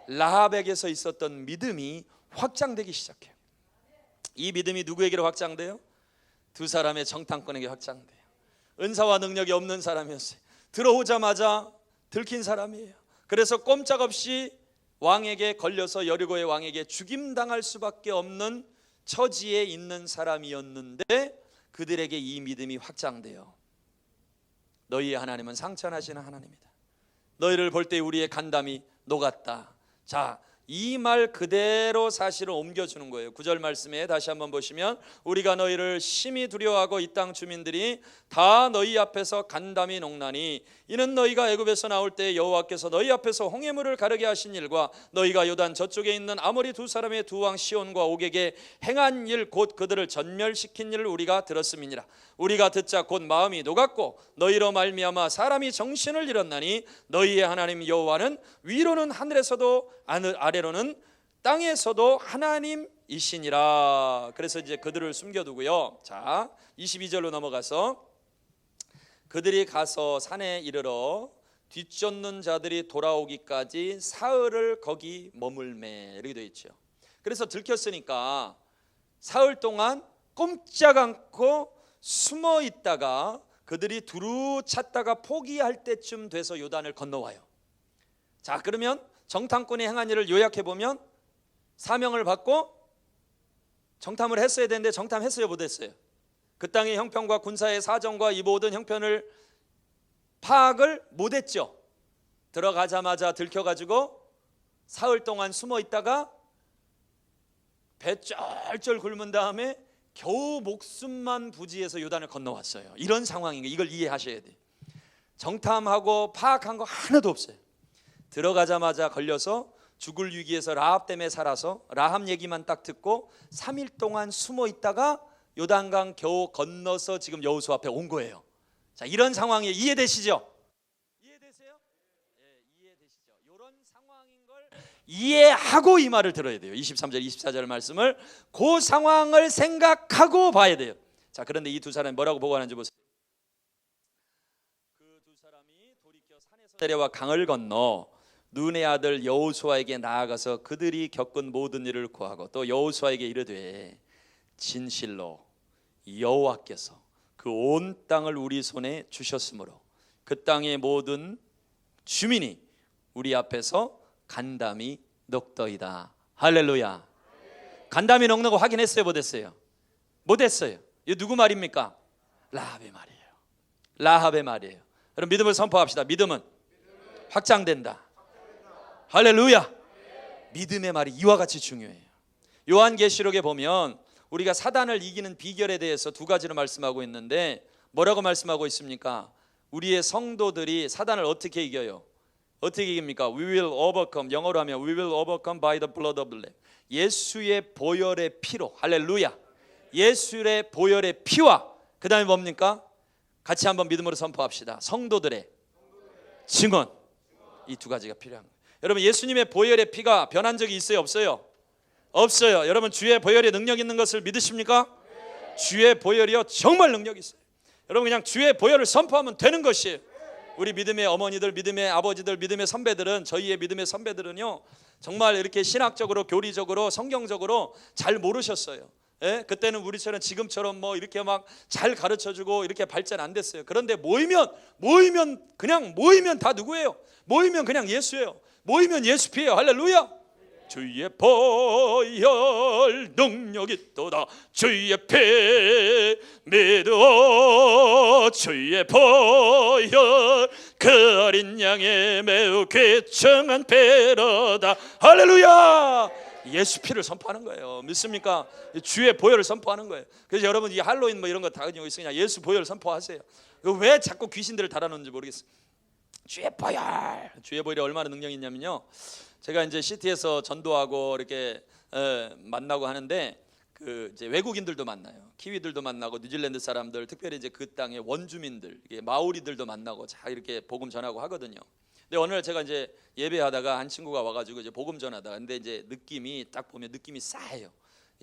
라합에게서 있었던 믿음이 확장되기 시작해요. 이 믿음이 누구에게로 확장돼요? 두 사람의 정탐꾼에게 확장돼요. 은사와 능력이 없는 사람이었어요. 들어오자마자 들킨 사람이에요. 그래서 꼼짝없이 왕에게 걸려서 여리고의 왕에게 죽임당할 수밖에 없는 처지에 있는 사람이었는데, 그들에게 이 믿음이 확장돼요. 너희의 하나님은 상천하시는 하나님이다. 너희를 볼 때 우리의 간담이 녹았다. 자, 이 말 그대로 사실을 옮겨주는 거예요. 9절 말씀에 다시 한번 보시면 우리가 너희를 심히 두려워하고 이 땅 주민들이 다 너희 앞에서 간담이 녹나니 이는 너희가 애굽에서 나올 때 여호와께서 너희 앞에서 홍해물을 가르게 하신 일과 너희가 요단 저쪽에 있는 아모리 두 사람의 두 왕 시온과 옥에게 행한 일 곧 그들을 전멸시킨 일을 우리가 들었음이니라. 우리가 듣자 곧 마음이 녹았고 너희로 말미암아 사람이 정신을 잃었나니 너희의 하나님 여호와는 위로는 하늘에서도 아래로는 땅에서도 하나님이시니라. 그래서 이제 그들을 숨겨두고요. 자, 22절로 넘어가서 그들이 가서 산에 이르러 뒤쫓는 자들이 돌아오기까지 사흘을 거기 머물매, 이렇게 되어 있죠. 그래서 들켰으니까 사흘 동안 꼼짝 않고 숨어 있다가 그들이 두루 찾다가 포기할 때쯤 돼서 요단을 건너와요. 자, 그러면 정탐꾼이 행한 일을 요약해 보면 사명을 받고 정탐을 했어야 되는데 정탐했어요, 못했어요? 그 땅의 형편과 군사의 사정과 이 모든 형편을 파악을 못했죠. 들어가자마자 들켜가지고 사흘 동안 숨어 있다가 배 쩔쩔 굶은 다음에 겨우 목숨만 부지해서 요단을 건너왔어요. 이런 상황인 거예요. 이걸 이해하셔야 돼요. 정탐하고 파악한 거 하나도 없어요. 들어가자마자 걸려서 죽을 위기에서 라합 때문에 살아서 라합 얘기만 딱 듣고 3일 동안 숨어 있다가 요단강 겨우 건너서 지금 여호수 앞에 온 거예요. 자, 이런 상황이 이해되시죠? 이해되세요? 네, 이해되시죠? 이런 상황인 걸 이해하고 이 말을 들어야 돼요. 23절 24절 말씀을 그 상황을 생각하고 봐야 돼요. 자, 그런데 이 두 사람이 뭐라고 보고하는지 보세요. 그 두 사람이 돌이켜 산에서 내려와 강을 건너 눈의 아들 여호수아에게 나아가서 그들이 겪은 모든 일을 고하고 또 여호수아에게 이르되 진실로 여호와께서 그 온 땅을 우리 손에 주셨으므로 그 땅의 모든 주민이 우리 앞에서 간담이 녹더이다. 할렐루야. 간담이 녹는 거 확인했어요, 못했어요? 못했어요. 이거 누구 말입니까? 라합의 말이에요. 라합의 말이에요. 여러분 믿음을 선포합시다. 믿음은 확장된다. 할렐루야. 믿음의 말이 이와 같이 중요해요. 요한계시록에 보면 우리가 사단을 이기는 비결에 대해서 두 가지로 말씀하고 있는데 뭐라고 말씀하고 있습니까? 우리의 성도들이 사단을 어떻게 이겨요? 어떻게 이깁니까? We will overcome. 영어로 하면 We will overcome by the blood of the Lamb. 예수의 보혈의 피로. 할렐루야. 예수의 보혈의 피와 그 다음에 뭡니까? 같이 한번 믿음으로 선포합시다. 성도들의 증언. 이 두 가지가 필요한 거예요. 여러분 예수님의 보혈의 피가 변한 적이 있어요, 없어요? 없어요. 여러분 주의 보혈이 능력 있는 것을 믿으십니까? 네. 주의 보혈이요 정말 능력 있어요. 여러분 그냥 주의 보혈을 선포하면 되는 것이에요. 우리 믿음의 어머니들, 믿음의 아버지들, 믿음의 선배들은, 저희의 믿음의 선배들은요 정말 이렇게 신학적으로, 교리적으로, 성경적으로 잘 모르셨어요. 예? 그때는 우리처럼 지금처럼 뭐 이렇게 막 잘 가르쳐주고 이렇게 발전 안 됐어요. 그런데 모이면 다 누구예요? 모이면 그냥 예수예요. 모이면 예수 피예요. 할렐루야. 주의 보혈 능력 있도다. 주의 피 믿어. 주의 보혈 그 어린 양의 매우 귀청한 피로다. 할렐루야. 예수 피를 선포하는 거예요. 믿습니까? 주의 보혈을 선포하는 거예요. 그래서 여러분 이 할로윈 뭐 이런 거 다 가지고 있으니까 예수 보혈을 선포하세요. 왜 자꾸 귀신들을 달아놓는지 모르겠어요. 주의 보혈이 얼마나 능력이 있냐면요. 제가 이제 시티에서 전도하고 이렇게 만나고 하는데 그 이제 외국인들도 만나요. 키위들도 만나고 뉴질랜드 사람들, 특별히 이제 그 땅의 원주민들, 마오리들도 만나고 자 이렇게 복음 전하고 하거든요. 근데 어느 날 제가 이제 예배하다가 한 친구가 와가지고 이제 복음 전하다. 근데 이제 느낌이 딱 보면 느낌이 싸해요.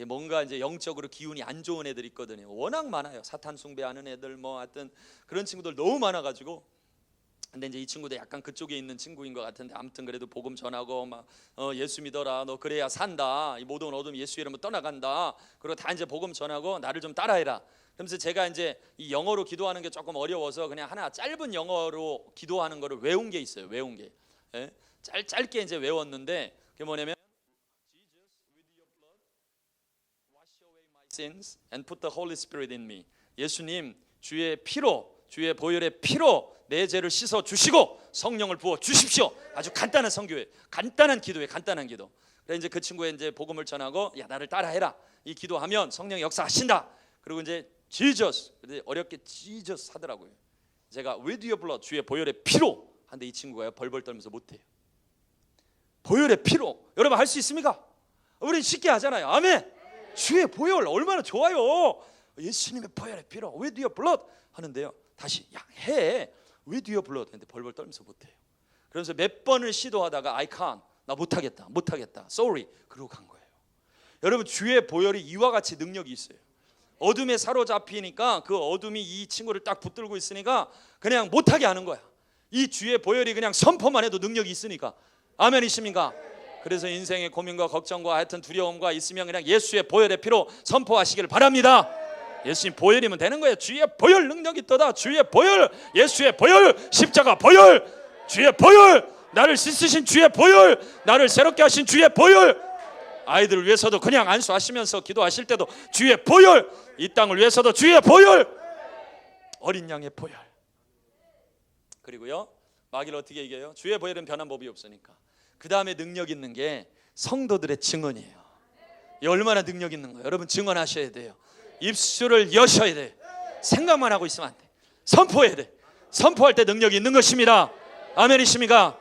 뭔가 이제 영적으로 기운이 안 좋은 애들 있거든요. 워낙 많아요. 사탄 숭배하는 애들 뭐 하여튼 그런 친구들 너무 많아가지고. 근데 이제 이 친구도 약간 그쪽에 있는 친구인 것 같은데 아무튼 그래도 복음 전하고 막 예수 믿어라, 너 그래야 산다, 이 모든 어둠 예수 이름으로 떠나간다, 그리고 다 이제 복음 전하고 나를 좀 따라해라. 그러면서 제가 이제 이 영어로 기도하는 게 조금 어려워서 그냥 하나 짧은 영어로 기도하는 거를 외운 게 있어요. 외운 게 짧게 이제 외웠는데 그게 뭐냐면 Jesus with your blood wash away my sins and put the Holy Spirit in me. 예수님 주의 피로, 주의 보혈의 피로 내 죄를 씻어 주시고 성령을 부어 주십시오. 아주 간단한 선교예요. 간단한 기도예요. 간단한 기도. 그래 이제 그 친구에 이제 복음을 전하고 야 나를 따라해라. 이 기도하면 성령 역사하신다. 그리고 이제 Jesus, 어렵게 Jesus 하더라고요. 제가 with your blood, 주의 보혈의 피로 한데 이 친구가요 벌벌 떨면서 못해요. 보혈의 피로 여러분 할 수 있습니까? 우리 쉽게 하잖아요. 아멘. 주의 보혈 얼마나 좋아요. 예수님의 보혈의 피로 with your blood 하는데요. 다시 야 해 with your blood 했는데 벌벌 떨면서 못해요. 그래서 몇 번을 시도하다가 I can't, 나 못하겠다, sorry, 그러고 간 거예요. 여러분 주의 보혈이 이와 같이 능력이 있어요. 어둠에 사로잡히니까 그 어둠이 이 친구를 딱 붙들고 있으니까 그냥 못하게 하는 거야. 이 주의 보혈이 그냥 선포만 해도 능력이 있으니까. 아멘이십니까? 그래서 인생의 고민과 걱정과 하여튼 두려움과 있으면 그냥 예수의 보혈의 피로 선포하시길 바랍니다. 예수님 보혈이면 되는 거예요. 주의 보혈 능력이 있도다. 주의 보혈, 예수의 보혈, 십자가 보혈, 주의 보혈, 나를 씻으신 주의 보혈, 나를 새롭게 하신 주의 보혈. 아이들을 위해서도 그냥 안수하시면서 기도하실 때도 주의 보혈, 이 땅을 위해서도 주의 보혈, 어린 양의 보혈. 그리고요 마귀를 어떻게 이겨요? 주의 보혈은 변한 법이 없으니까. 그 다음에 능력 있는 게 성도들의 증언이에요. 이 얼마나 능력 있는 거예요. 여러분 증언하셔야 돼요. 입술을 여셔야 돼. 생각만 하고 있으면 안 돼. 선포해야 돼. 선포할 때 능력이 있는 것입니다. 아멘이십니까?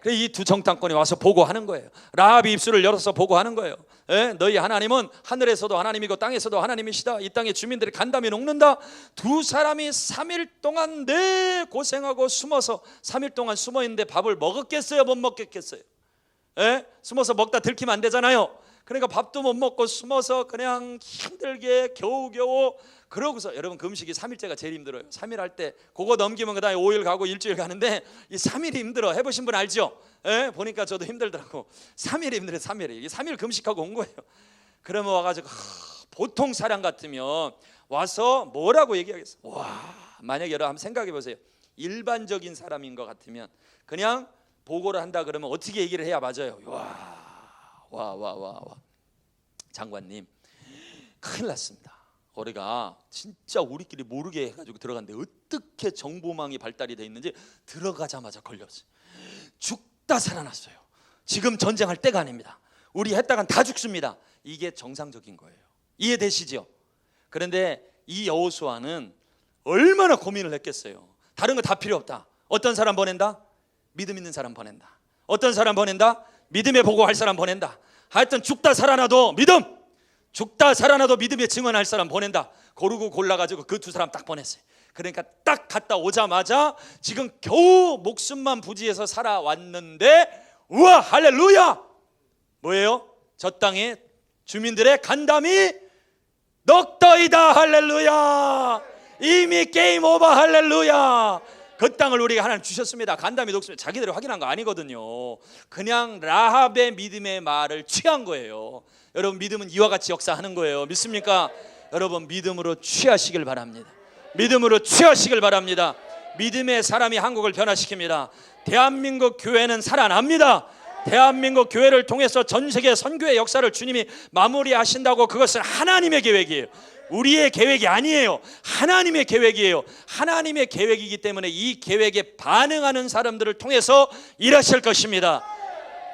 이 두 정탐꾼이 와서 보고하는 거예요. 라합이 입술을 열어서 보고하는 거예요. 너희 하나님은 하늘에서도 하나님이고 땅에서도 하나님이시다. 이 땅의 주민들이 간담이 녹는다. 두 사람이 3일 동안 내 고생하고 숨어서 3일 동안 숨어 있는데 밥을 먹었겠어요? 못 먹겠겠어요? 숨어서 먹다 들키면 안 되잖아요. 그러니까 밥도 못 먹고 숨어서 그냥 힘들게 겨우겨우 그러고서 여러분 그 음식이 3일째가 제일 힘들어요. 3일 할 때 그거 넘기면 그 다음에 5일 가고 일주일 가는데 이 3일이 힘들어. 해보신 분 알죠? 보니까 저도 힘들더라고. 3일이 힘들어요. 3일이 3일 금식하고 온 거예요. 그러면 와가지고 보통 사람 같으면 와서 뭐라고 얘기하겠어? 와, 만약에 여러분 한번 생각해 보세요. 일반적인 사람인 것 같으면 그냥 보고를 한다 그러면 어떻게 얘기를 해야 맞아요? 와 장관님 큰일 났습니다. 우리가 진짜 우리끼리 모르게 해가지고 들어갔는데 어떻게 정보망이 발달이 돼 있는지 들어가자마자 걸렸어요. 죽다 살아났어요. 지금 전쟁할 때가 아닙니다. 우리 했다간 다 죽습니다. 이게 정상적인 거예요. 이해되시죠? 그런데 이 여호수아는 얼마나 고민을 했겠어요. 다른 거 다 필요 없다. 어떤 사람 보낸다? 믿음 있는 사람 보낸다. 어떤 사람 보낸다? 믿음에 보고할 사람 보낸다. 하여튼 죽다 살아나도 믿음, 죽다 살아나도 믿음에 증언할 사람 보낸다. 고르고 골라가지고 그 두 사람 딱 보냈어요. 그러니까 딱 갔다 오자마자 지금 겨우 목숨만 부지해서 살아왔는데 우와 할렐루야, 뭐예요? 저 땅에 주민들의 간담이 녹더이다. 할렐루야. 이미 게임 오버. 할렐루야. 그 땅을 우리가 하나님 주셨습니다. 간담이 녹습니다. 자기들이 확인한 거 아니거든요. 그냥 라합의 믿음의 말을 취한 거예요. 여러분 믿음은 이와 같이 역사하는 거예요. 믿습니까? 여러분 믿음으로 취하시길 바랍니다. 믿음으로 취하시길 바랍니다. 믿음의 사람이 한국을 변화시킵니다. 대한민국 교회는 살아납니다. 대한민국 교회를 통해서 전 세계 선교의 역사를 주님이 마무리하신다고. 그것은 하나님의 계획이에요. 우리의 계획이 아니에요. 하나님의 계획이에요. 하나님의 계획이기 때문에 이 계획에 반응하는 사람들을 통해서 일하실 것입니다.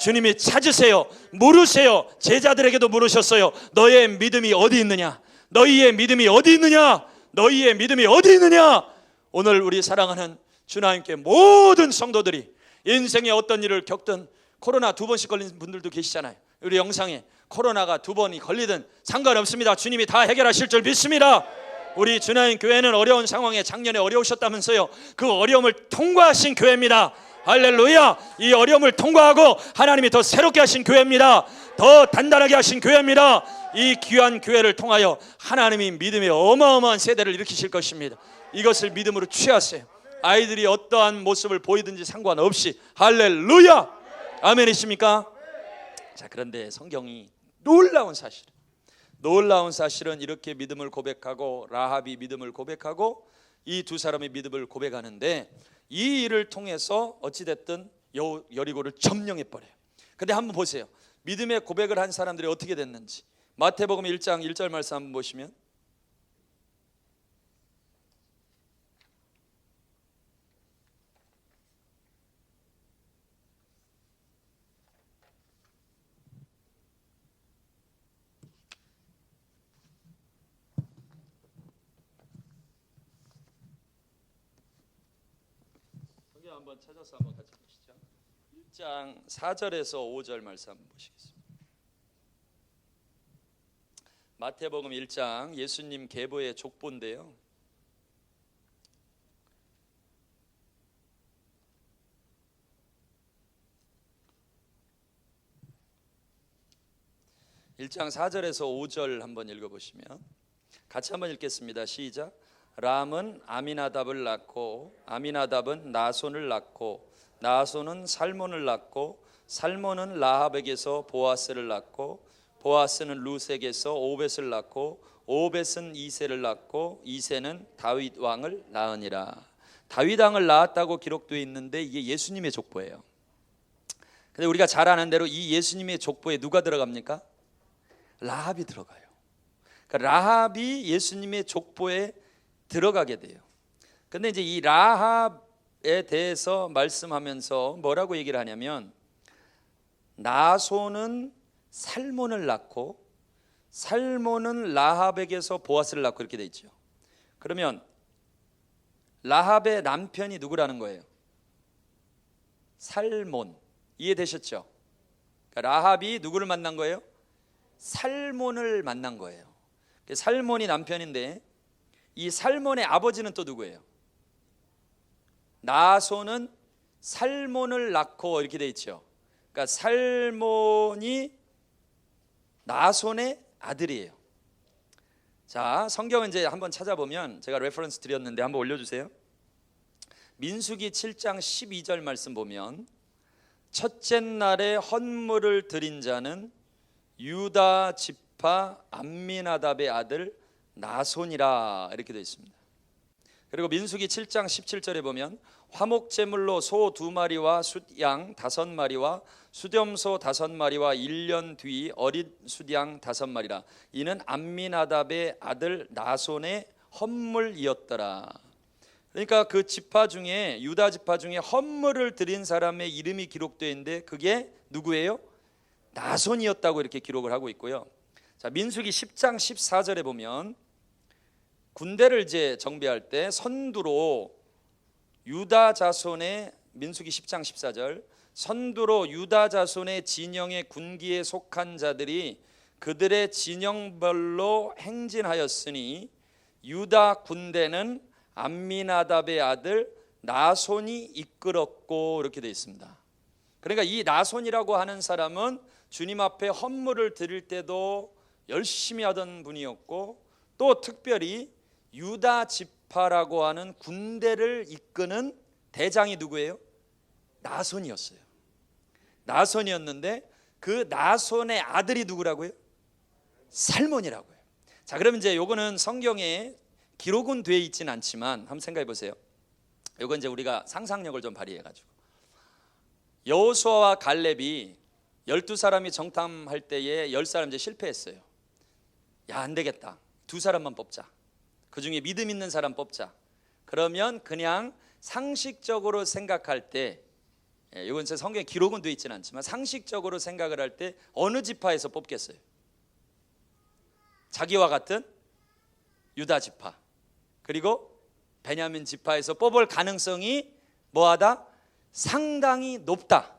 주님이 찾으세요. 물으세요. 제자들에게도 물으셨어요. 너의 믿음이 어디 있느냐? 너희의 믿음이 어디 있느냐? 너희의 믿음이 어디 있느냐? 오늘 우리 사랑하는 주나님께 모든 성도들이 인생에 어떤 일을 겪든, 코로나 2번씩 걸린 분들도 계시잖아요. 우리 영상에 코로나가 2번이 걸리든 상관없습니다. 주님이 다 해결하실 줄 믿습니다. 우리 주나님 교회는 어려운 상황에 작년에 어려우셨다면서요. 그 어려움을 통과하신 교회입니다. 할렐루야. 이 어려움을 통과하고 하나님이 더 새롭게 하신 교회입니다. 더 단단하게 하신 교회입니다. 이 귀한 교회를 통하여 하나님이 믿음의 어마어마한 세대를 일으키실 것입니다. 이것을 믿음으로 취하세요. 아이들이 어떠한 모습을 보이든지 상관없이. 할렐루야. 아멘이십니까? 자, 그런데 성경이 놀라운 사실은 이렇게 믿음을 고백하고 라합이 믿음을 고백하고 이 두 사람의 믿음을 고백하는데 이 일을 통해서 어찌됐든 여리고를 점령해 버려요. 근데 한번 보세요. 믿음의 고백을 한 사람들이 어떻게 됐는지. 마태복음 1장 1절 말씀 한번 보시면, 한번 찾아서 한번 같이 보시죠. 1장 4절에서 5절 말씀 한번 보시겠습니다. 마태복음 1장 예수님 계보의 족보인데요. (1장 4절에서 5절) 한번 읽어보시면 같이 한번 읽겠습니다. 시작. 람은 아미나답을 낳고 아미나답은 나손을 낳고 나손은 살몬을 낳고 살몬은 라합에게서 보아스를 낳고 보아스는 루색에서 오벳을 낳고 오벳은 이새를 낳고 이새는 다윗 왕을 낳으니라. 다윗 왕을 낳았다고 기록되어 있는데 이게 예수님의 족보예요. 근데 우리가 잘 아는 대로 이 예수님의 족보에 누가 들어갑니까? 라합이 들어가요. 그러니까 라합이 예수님의 족보에 들어가게 돼요. 근데 이제 이 라합에 대해서 말씀하면서 뭐라고 얘기를 하냐면 나손은 살몬을 낳고 살몬은 라합에게서 보아스를 낳고 이렇게 돼 있죠. 그러면 라합의 남편이 누구라는 거예요? 살몬. 이해되셨죠? 그러니까 라합이 누구를 만난 거예요? 살몬을 만난 거예요. 살몬이 남편인데 이 살몬의 아버지는 또 누구예요? 나손은 살몬을 낳고 이렇게 돼 있죠. 그러니까 살몬이 나손의 아들이에요. 자, 성경은 이제 한번 찾아보면 제가 레퍼런스 드렸는데 한번 올려주세요. 민수기 7장 12절 말씀 보면 첫째 날에 헌물을 드린 자는 유다 지파 암미나답의 아들 나손이라 이렇게 되어 있습니다. 그리고 민수기 7장 17절에 보면 화목제물로 소 2마리와 숫양 5마리와 수렴소 5마리와 1년 뒤 어린 숫양 5마리라 이는 암미나답의 아들 나손의 헌물이었더라. 그러니까 그 지파 중에 유다 지파 중에 헌물을 드린 사람의 이름이 기록되어 있는데 그게 누구예요? 나손이었다고 이렇게 기록을 하고 있고요. 자, 민수기 10장 14절에 보면 군대를 이제 정비할 때 선두로 유다 자손의 민수기 10장 14절 선두로 유다 자손의 진영의 군기에 속한 자들이 그들의 진영별로 행진하였으니 유다 군대는 암미나답의 아들 나손이 이끌었고 이렇게 되어 있습니다. 그러니까 이 나손이라고 하는 사람은 주님 앞에 헌물을 드릴 때도 열심히 하던 분이었고 또 특별히 유다 지파라고 하는 군대를 이끄는 대장이 누구예요? 나손이었어요. 나손이었는데 그 나손의 아들이 누구라고요? 살몬이라고요. 자, 그럼 이제 요거는 성경에 기록은 되어 있지는 않지만 한번 생각해 보세요. 요건 이제 우리가 상상력을 좀 발휘해 가지고 여호수아와 갈렙이 12사람이 정탐할 때에 10사람 이제 실패했어요. 야, 안 되겠다. 2사람만 뽑자. 그 중에 믿음 있는 사람 뽑자. 그러면 그냥 상식적으로 생각할 때 이건 제 성경에 기록은 되어 있지는 않지만 상식적으로 생각을 할 때 어느 지파에서 뽑겠어요? 자기와 같은 유다 지파 그리고 베냐민 지파에서 뽑을 가능성이 뭐하다? 상당히 높다.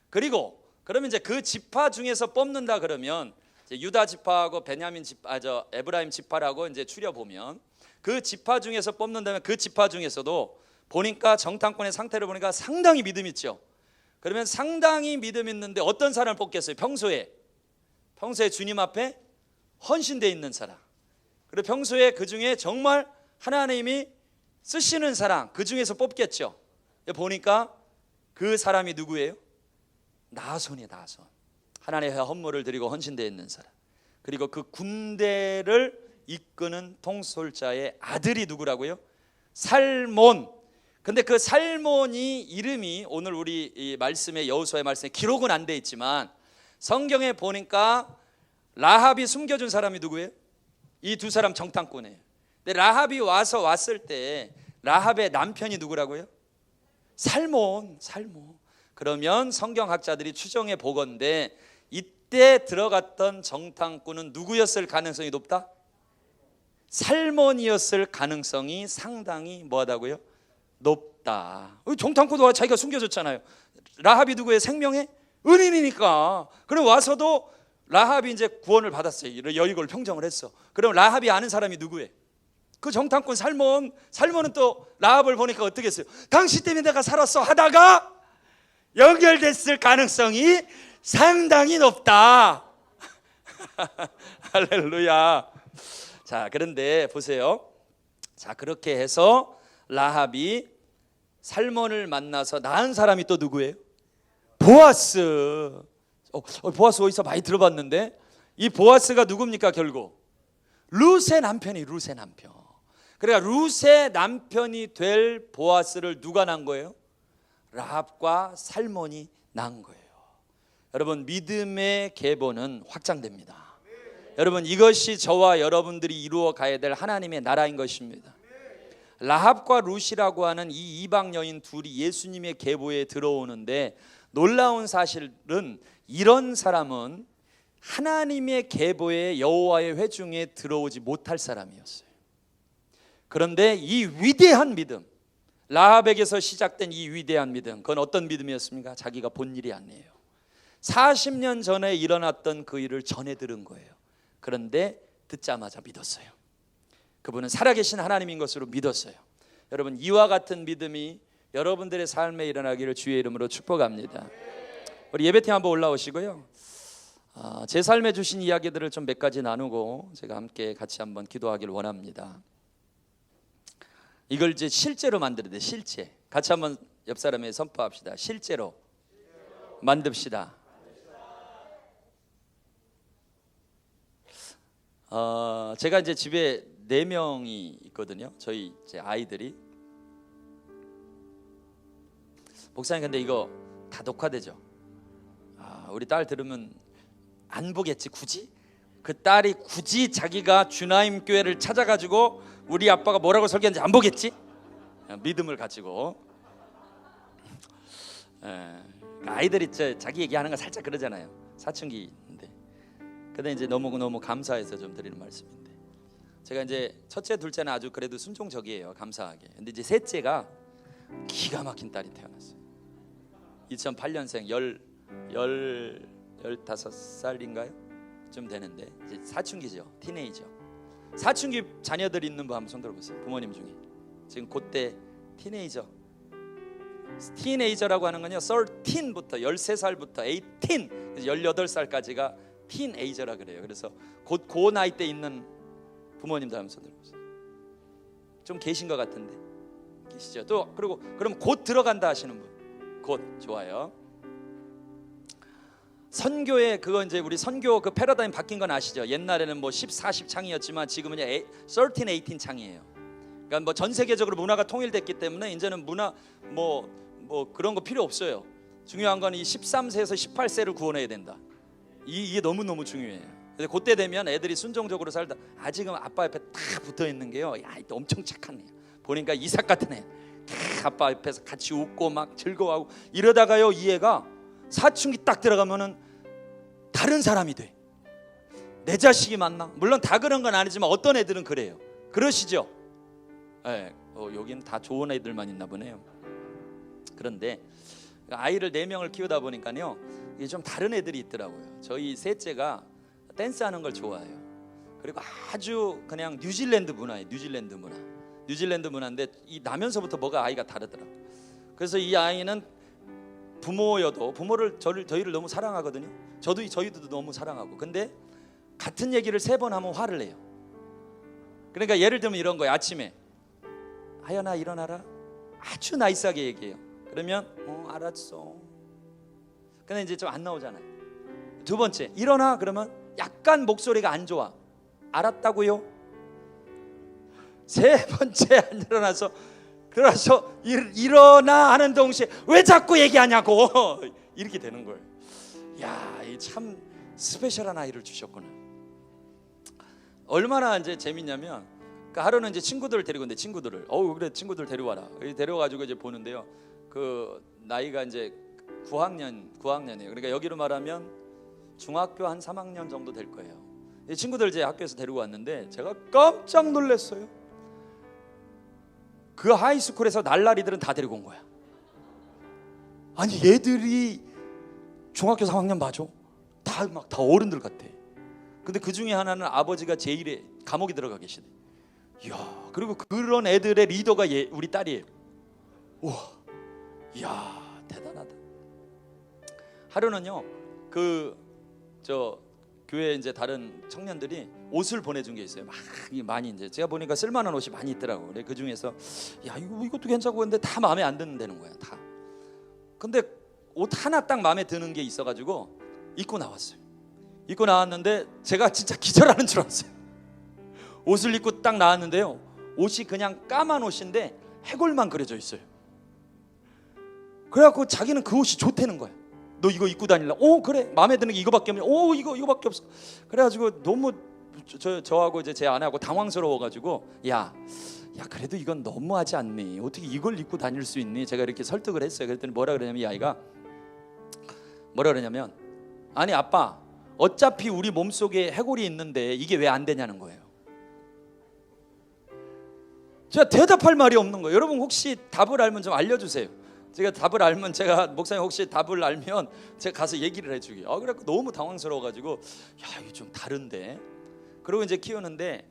그리고 그러면 이제 그 지파 중에서 뽑는다 그러면 이제 유다 지파하고 베냐민 지파, 에브라임 지파라고 이제 추려 보면 그 지파 중에서 뽑는다면 그 지파 중에서도 보니까 정탐꾼의 상태를 보니까 상당히 믿음 있죠. 그러면 상당히 믿음 있는데 어떤 사람을 뽑겠어요? 평소에 주님 앞에 헌신되어 있는 사람. 그리고 평소에 그 중에 정말 하나님이 쓰시는 사람 그 중에서 뽑겠죠. 보니까 그 사람이 누구예요? 나손이에요. 나손. 하나님의 헌물을 드리고 헌신되어 있는 사람. 그리고 그 군대를 이끄는 통솔자의 아들이 누구라고요? 살몬. 근데 그 살몬이 이름이 오늘 우리 이 말씀에 여호수아의 말씀에 기록은 안 돼 있지만 성경에 보니까 라합이 숨겨준 사람이 누구예요? 이 2사람 정탐꾼이에요. 근데 라합이 왔을 때 라합의 남편이 누구라고요? 살몬. 그러면 성경학자들이 추정해 보건대 이때 들어갔던 정탐꾼은 누구였을 가능성이 높다? 살몬이었을 가능성이 상당히 뭐하다고요? 없다. 정탐꾼도 자기가 숨겨줬잖아요. 라합이 누구의 생명의 은인이니까. 그럼 와서도 라합이 이제 구원을 받았어요. 여리고를 평정을 했어. 그럼 라합이 아는 사람이 누구예요? 그 정탐꾼 살몬은 또 라합을 보니까 어떻게 했어요? 당신 때문에 내가 살았어 하다가 연결됐을 가능성이 상당히 높다. 할렐루야. 자, 그런데 보세요. 자, 그렇게 해서 라합이 살몬을 만나서 낳은 사람이 또 누구예요? 보아스. 보아스 어디서 많이 들어봤는데, 이 보아스가 누굽니까? 결국 룻의 남편이 룻의 남편. 그러니까 룻의 남편이 될 보아스를 누가 낳은 거예요? 라합과 살몬이 낳은 거예요. 여러분, 믿음의 계보는 확장됩니다. 여러분, 이것이 저와 여러분들이 이루어 가야 될 하나님의 나라인 것입니다. 라합과 룻이라고 하는 이 이방 여인 둘이 예수님의 계보에 들어오는데, 놀라운 사실은 이런 사람은 하나님의 계보에 여호와의 회중에 들어오지 못할 사람이었어요. 그런데 이 위대한 믿음, 라합에게서 시작된 이 위대한 믿음, 그건 어떤 믿음이었습니까? 자기가 본 일이 아니에요. 40년 전에 일어났던 그 일을 전해 들은 거예요. 그런데 듣자마자 믿었어요. 그분은 살아계신 하나님인 것으로 믿었어요. 여러분, 이와 같은 믿음이 여러분들의 삶에 일어나기를 주의 이름으로 축복합니다. 우리 예배팀 한번 올라오시고요. 제 삶에 주신 이야기들을 좀 몇 가지 나누고 제가 함께 같이 한번 기도하기를 원합니다. 이걸 이제 실제로 만들어야 돼. 실제. 같이 한번 옆 사람에 선포합시다. 실제로 만듭시다. 제가 이제 집에 4명이 있거든요. 저희 제 아이들이. 목사님, 근데 이거 다 녹화되죠? 우리 딸 들으면 안 보겠지 굳이? 그 딸이 굳이 자기가 주나임 교회를 찾아가지고 우리 아빠가 뭐라고 설교했는지 안 보겠지? 믿음을 가지고. 아이들이 자기 얘기하는 거 살짝 그러잖아요. 사춘기인데. 근데 이제 너무 감사해서 좀 드리는 말씀인데, 제가 이제 첫째 둘째는 아주 그래도 순종적이에요. 감사하게. 근데 이제 셋째가 기가 막힌 딸이 태어났어요. 2008년생 15살인가요? 좀 되는데 이제 사춘기죠. 티네이저. 사춘기 자녀들이 있는 분 한번 손 들어보세요. 부모님 중에 지금 그때 티네이저라고 하는 건요, 13부터 13살부터 18, 18살까지가 티네이저라 그래요. 그래서 곧 그 나이 때 있는 부모님들 한번 손 들어보세요. 좀 계신 것 같은데 계시죠? 또 그리고 그럼 곧 들어간다 하시는 분, 곧. 좋아요. 선교에 그거 이제 우리 선교 그 패러다임 바뀐 건 아시죠? 옛날에는 뭐 10, 40 창이었지만 지금은 13, 18 창이에요. 그러니까 뭐 전 세계적으로 문화가 통일됐기 때문에 이제는 문화 뭐 그런 거 필요 없어요. 중요한 건 이 13세에서 18세를 구원해야 된다. 이게 너무너무 중요해요. 그래서 그때 되면 애들이 순종적으로 살다. 아직은 아빠 옆에 딱 붙어 있는 게요, 야, 엄청 착한 애. 보니까 이삭 같은 애. 딱 아빠 옆에서 같이 웃고 막 즐거워하고 이러다가요, 이 애가 사춘기 딱 들어가면은 다른 사람이 돼. 내 자식이 맞나? 물론 다 그런 건 아니지만 어떤 애들은 그래요. 그러시죠? 여기는 다 좋은 애들만 있나 보네요. 그런데 아이를 4명을 키우다 보니까요, 이게 좀 다른 애들이 있더라고요. 저희 셋째가 댄스하는 걸 좋아해요. 그리고 아주 그냥 뉴질랜드 문화예요. 뉴질랜드 문화인데 이 나면서부터 뭐가 아이가 다르더라고요. 그래서 이 아이는 부모여도 저희를 너무 사랑하거든요. 저희도 너무 사랑하고. 근데 같은 얘기를 3번 하면 화를 내요. 그러니까 예를 들면 이런 거예요. 아침에 하연아 일어나라. 아주 나이스하게 얘기해요. 그러면 알았어. 근데 이제 좀 안 나오잖아요. 2번째 일어나. 그러면 약간 목소리가 안 좋아. 알았다고요. 3번째 안 일어나서 일어나 하는 동시에 왜 자꾸 얘기하냐고 이렇게 되는 거예요. 야, 참 스페셜한 아이를 주셨구나. 얼마나 이제 재밌냐면, 그러니까 하루는 이제 친구들을 데리고 있는데, 그래 친구들 데려와라. 데려가지고 이제 보는데요, 그 나이가 이제 9학년이에요. 그러니까 여기로 말하면 중학교 한 3학년 정도 될 거예요. 이 친구들 이제 학교에서 데리고 왔는데 제가 깜짝 놀랐어요. 그 하이스쿨에서 날라리들은 다 데리고 온 거야. 아니 얘들이 중학교 3학년 맞아. 다 어른들 같아. 근데 그 중에 하나는 아버지가 제1에 감옥에 들어가 계시대. 이야, 그리고 그런 애들의 리더가 우리 딸이에요. 우와, 이야, 대단하다. 하루는요, 교회 이제 다른 청년들이 옷을 보내준 게 있어요. 많이 이제 제가 보니까 쓸만한 옷이 많이 있더라고. 그래 그 중에서 야 이것도 괜찮고 근데 다 마음에 안 드는 거야 다. 근데 옷 하나 딱 마음에 드는 게 있어가지고 입고 나왔어요. 입고 나왔는데 제가 진짜 기절하는 줄 알았어요. 옷을 입고 딱 나왔는데요, 옷이 그냥 까만 옷인데 해골만 그려져 있어요. 그래갖고 자기는 그 옷이 좋다는 거야. 너 이거 입고 다닐라? 그래, 마음에 드는 게 이거밖에 없네. 이거밖에 없어. 그래가지고 너무 저하고 이제 제 아내하고 당황스러워가지고 야 그래도 이건 너무하지 않니? 어떻게 이걸 입고 다닐 수 있니? 제가 이렇게 설득을 했어요. 그랬더니 뭐라 그러냐면 이 아이가 뭐라 그러냐면 아니 아빠, 어차피 우리 몸속에 해골이 있는데 이게 왜 안 되냐는 거예요. 제가 대답할 말이 없는 거예요. 여러분 혹시 답을 알면 좀 알려주세요. 제가 답을 알면, 제가 목사님 혹시 답을 알면 제가 가서 얘기를 해주게요. 그래갖고 너무 당황스러워가지고 야 이거 좀 다른데. 그리고 이제 키우는데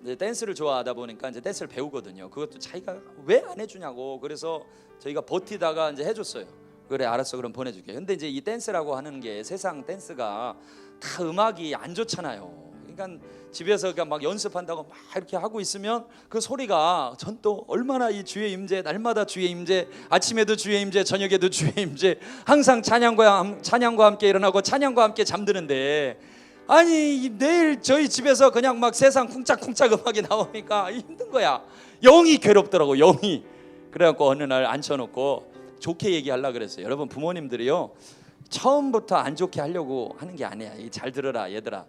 이제 댄스를 좋아하다 보니까 이제 댄스를 배우거든요. 그것도 자기가 왜 안 해주냐고. 그래서 저희가 버티다가 이제 해줬어요. 그래 알았어, 그럼 보내줄게. 근데 이제 이 댄스라고 하는 게 세상 댄스가 다 음악이 안 좋잖아요. 그러니까 집에서 막 연습한다고 막 이렇게 하고 있으면 그 소리가 전 또 얼마나 이 주의 임재, 날마다 주의 임재, 아침에도 주의 임재, 저녁에도 주의 임재, 항상 찬양과 함께 일어나고 찬양과 함께 잠드는데, 아니 내일 저희 집에서 그냥 막 세상 쿵짝쿵짝 음악이 나오니까 힘든 거야. 영이 괴롭더라고, 영이. 그래갖고 어느 날 앉혀놓고 좋게 얘기하려고 그랬어요. 여러분 부모님들이요, 처음부터 안 좋게 하려고 하는 게 아니야. 잘 들어라 얘들아.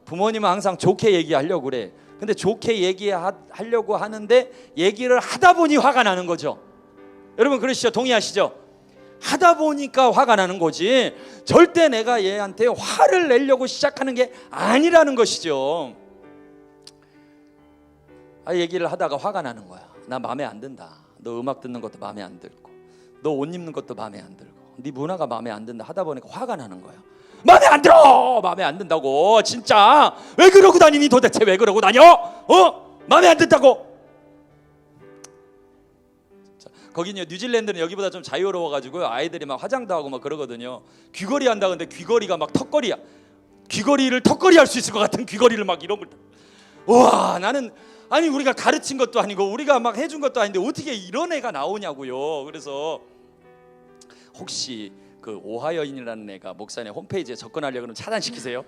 부모님은 항상 좋게 얘기하려고 그래. 근데 좋게 얘기하려고 하는데 얘기를 하다 보니 화가 나는 거죠. 여러분 그러시죠? 동의하시죠? 하다 보니까 화가 나는 거지, 절대 내가 얘한테 화를 내려고 시작하는 게 아니라는 것이죠. 얘기를 하다가 화가 나는 거야. 나 마음에 안 든다. 너 음악 듣는 것도 마음에 안 들고, 너 옷 입는 것도 마음에 안 들고, 네 문화가 마음에 안 든다. 하다 보니까 화가 나는 거야. 마음에 안 들어! 마음에 안 든다고. 진짜 왜 그러고 다니니? 도대체 왜 그러고 다녀? 마음에 안 든다고. 거기는 뉴질랜드는 여기보다 좀 자유로워가지고 아이들이 막 화장도 하고 막 그러거든요. 귀걸이 한다. 근데 귀걸이가 막 턱걸이야. 귀걸이를 턱걸이 할 수 있을 것 같은 귀걸이를 막 이런 걸. 와, 나는 아니 우리가 가르친 것도 아니고 우리가 막 해준 것도 아닌데 어떻게 이런 애가 나오냐고요. 그래서 혹시 그 오하여인이라는 애가 목사님 홈페이지에 접근하려고 그러면 차단시키세요.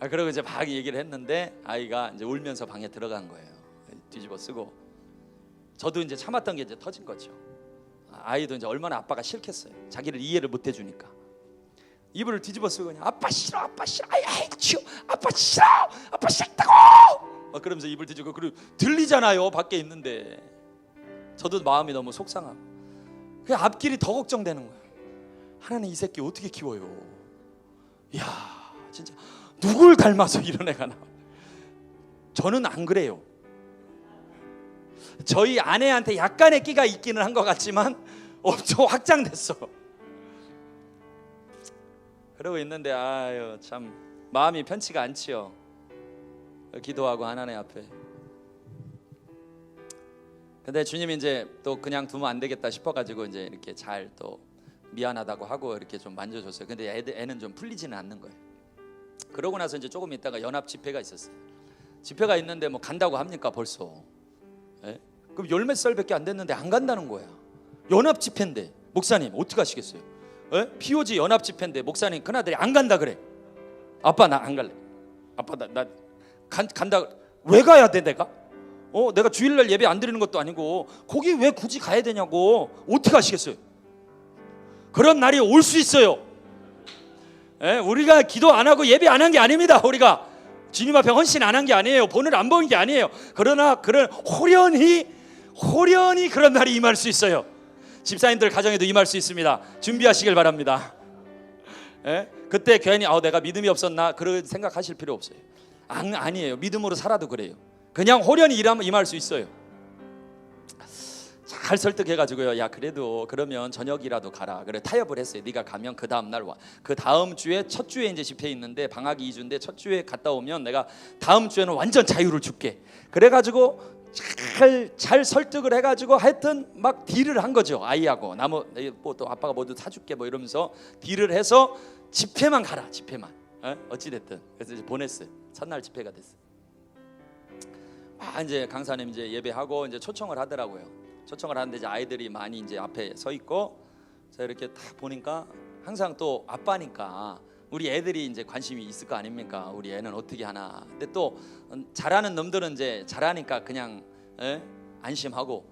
그러고 이제 막 얘기를 했는데 아이가 이제 울면서 방에 들어간 거예요. 뒤집어 쓰고. 저도 이제 참았던 게 이제 터진 거죠. 아이도 이제 얼마나 아빠가 싫겠어요. 자기를 이해를 못 해주니까. 이불을 뒤집어 쓰고 그냥 아빠 싫어, 아빠 싫어, 아이 치워, 아빠 싫어, 아빠 싫다고. 그러면서 이불 뒤집고. 그리고 들리잖아요, 밖에 있는데. 저도 마음이 너무 속상하고 그 앞길이 더 걱정되는 거예요. 하나님 이 새끼 어떻게 키워요? 이야 진짜 누굴 닮아서 이런 애가 나와. 저는 안 그래요. 저희 아내한테 약간의 끼가 있기는 한 것 같지만 엄청 확장됐어. 그러고 있는데 아유 참 마음이 편치가 않지요. 기도하고 하나님 앞에. 근데 주님이 이제 또 그냥 두면 안 되겠다 싶어가지고 이제 이렇게 잘 또 미안하다고 하고 이렇게 좀 만져줬어요. 근데 애는 좀 풀리지는 않는 거예요. 그러고 나서 이제 조금 있다가 연합 집회가 있었어요. 집회가 있는데 뭐 간다고 합니까 벌써? 예? 그럼 열 몇 살밖에 안 됐는데 안 간다는 거야. 연합 집회인데 목사님 어떻게 하시겠어요? 예? POG 연합 집회인데 목사님 큰아들이 안 간다 그래. 아빠 나 안 갈래. 아빠 나 간다. 왜 가야 돼 내가? 내가 주일날 예배 안 드리는 것도 아니고 거기 왜 굳이 가야 되냐고. 어떻게 하시겠어요? 그런 날이 올 수 있어요. 예? 우리가 기도 안 하고 예배 안 한 게 아닙니다. 우리가 주님 앞에 헌신 안 한 게 아니에요. 본을 안 본 게 아니에요. 그러나 호련히 그런 날이 임할 수 있어요. 집사님들 가정에도 임할 수 있습니다. 준비하시길 바랍니다. 예? 그때 괜히 내가 믿음이 없었나 그런 생각하실 필요 없어요. 아니에요. 믿음으로 살아도 그래요. 그냥 호련히 임할 수 있어요. 잘 설득해가지고요. 야 그래도 그러면 저녁이라도 가라. 그래 타협을 했어요. 네가 가면 그 다음 날 와. 그 다음 주에 첫 주에 이제 집회 있는데 방학이 2주인데 첫 주에 갔다 오면 내가 다음 주에는 완전 자유를 줄게. 그래가지고 잘 설득을 해가지고 하여튼 막 딜을 한 거죠. 아이하고 또 아빠가 뭐도 사줄게 뭐 이러면서 딜을 해서 집회만 가라. 집회만. 어찌 됐든 그래서 이제 보냈어요. 첫날 집회가 됐어요. 이제 강사님 이제 예배하고 이제 초청을 하더라고요. 초청을 하는데 이제 아이들이 많이 이제 앞에 서 있고 제가 이렇게 딱 보니까 항상 또 아빠니까 우리 애들이 이제 관심이 있을 거 아닙니까? 우리 애는 어떻게 하나. 근데 또 잘하는 놈들은 이제 잘하니까 그냥 안심하고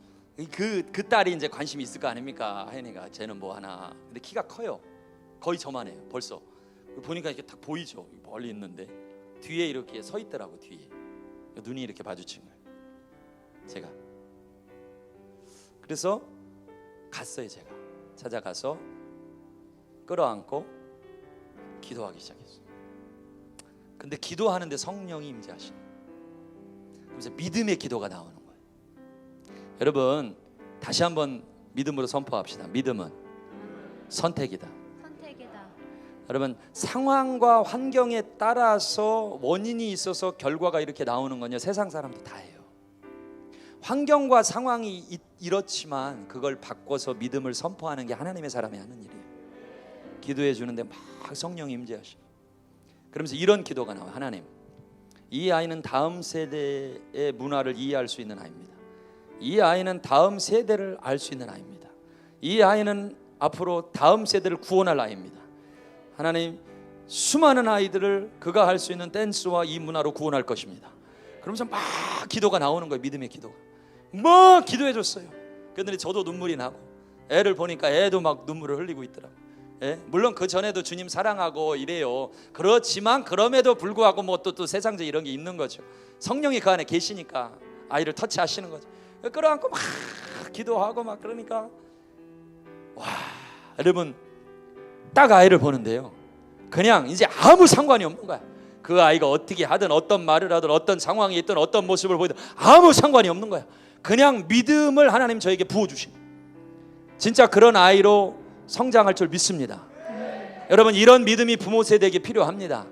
그 딸이 이제 관심이 있을 거 아닙니까? 하연이가 쟤는 뭐 하나. 근데 키가 커요. 거의 저만해요. 벌써 보니까 이렇게 딱 보이죠. 멀리 있는데 뒤에 이렇게 서 있더라고. 뒤에 눈이 이렇게 마주친 거예요. 제가 그래서 갔어요. 제가 찾아가서 끌어안고 기도하기 시작했어요. 근데 기도하는데 성령이 임재하시는 거예요. 그래서 믿음의 기도가 나오는 거예요. 여러분 다시 한번 믿음으로 선포합시다. 믿음은 선택이다. 여러분 상황과 환경에 따라서 원인이 있어서 결과가 이렇게 나오는 건요 세상 사람도 다 해요. 환경과 상황이 이렇지만 그걸 바꿔서 믿음을 선포하는 게 하나님의 사람이 하는 일이에요. 기도해 주는데 막 성령이 임재하시고 그러면서 이런 기도가 나와요. 하나님, 이 아이는 다음 세대의 문화를 이해할 수 있는 아이입니다. 이 아이는 다음 세대를 알 수 있는 아이입니다. 이 아이는 앞으로 다음 세대를 구원할 아이입니다. 하나님, 수많은 아이들을 그가 할 수 있는 댄스와 이 문화로 구원할 것입니다. 그러면서 막 기도가 나오는 거예요. 믿음의 기도가 막 기도해 줬어요. 그런데 저도 눈물이 나고 애를 보니까 애도 막 눈물을 흘리고 있더라고요. 물론 그 전에도 주님 사랑하고 이래요. 그렇지만 그럼에도 불구하고 뭐 또 세상적 이런 게 있는 거죠. 성령이 그 안에 계시니까 아이를 터치하시는 거죠. 끌어안고 막 기도하고 막 그러니까 와, 여러분 딱 아이를 보는데요 그냥 이제 아무 상관이 없는 거야. 그 아이가 어떻게 하든 어떤 말을 하든 어떤 상황이 있든 어떤 모습을 보이든 아무 상관이 없는 거야. 그냥 믿음을 하나님 저에게 부어주신 진짜 그런 아이로 성장할 줄 믿습니다. 여러분 이런 믿음이 부모 세대에게 필요합니다.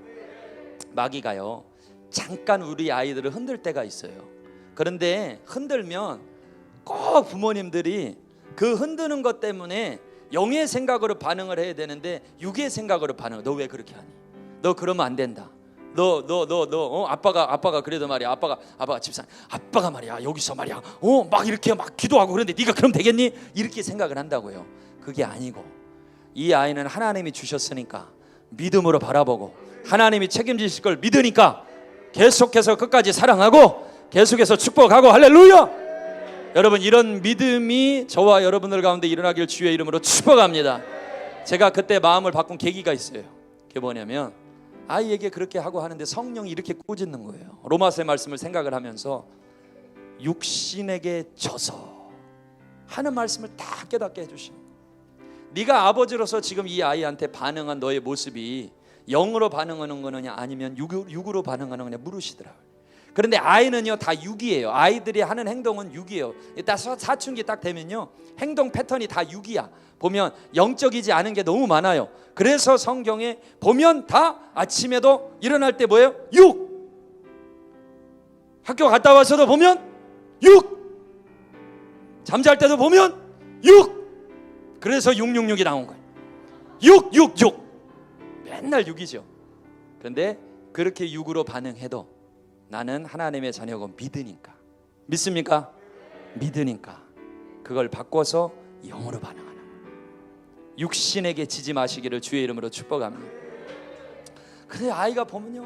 마귀가요 잠깐 우리 아이들을 흔들 때가 있어요. 그런데 흔들면 꼭 부모님들이 그 흔드는 것 때문에 영의 생각으로 반응을 해야 되는데 육의 생각으로 반응을. 너 왜 그렇게 하니? 너 그러면 안 된다. 아빠가 그래도 말이야. 아빠가 집사님, 아빠가 말이야 여기서 말이야 막 이렇게 막 기도하고 그런데 네가 그럼 되겠니? 이렇게 생각을 한다고요. 그게 아니고 이 아이는 하나님이 주셨으니까 믿음으로 바라보고 하나님이 책임지실 걸 믿으니까 계속해서 끝까지 사랑하고 계속해서 축복하고 할렐루야. 여러분 이런 믿음이 저와 여러분들 가운데 일어나길 주의 이름으로 축복합니다. 제가 그때 마음을 바꾼 계기가 있어요. 그게 뭐냐면 아이에게 그렇게 하고 하는데 성령이 이렇게 꾸짖는 거예요. 로마서의 말씀을 생각을 하면서 육신에게 져서 하는 말씀을 다 깨닫게 해주시는 거예요. 네가 아버지로서 지금 이 아이한테 반응한 너의 모습이 영으로 반응하는 거느냐 아니면 육으로 반응하는 거냐 물으시더라고요. 그런데 아이는요 다 육이에요. 아이들이 하는 행동은 육이에요. 딱 사춘기 딱 되면요 행동 패턴이 다 육이야. 보면 영적이지 않은 게 너무 많아요. 그래서 성경에 보면 다 아침에도 일어날 때 뭐예요? 육. 학교 갔다 와서도 보면 육. 잠잘 때도 보면 육. 그래서 666이 나온 거예요. 666. 맨날 육이죠. 그런데 그렇게 육으로 반응해도 나는 하나님의 자녀고 믿으니까. 믿습니까? 믿으니까 그걸 바꿔서 영으로 반응하는 거예요. 육신에게 지지 마시기를 주의 이름으로 축복합니다. 근데 아이가 보면요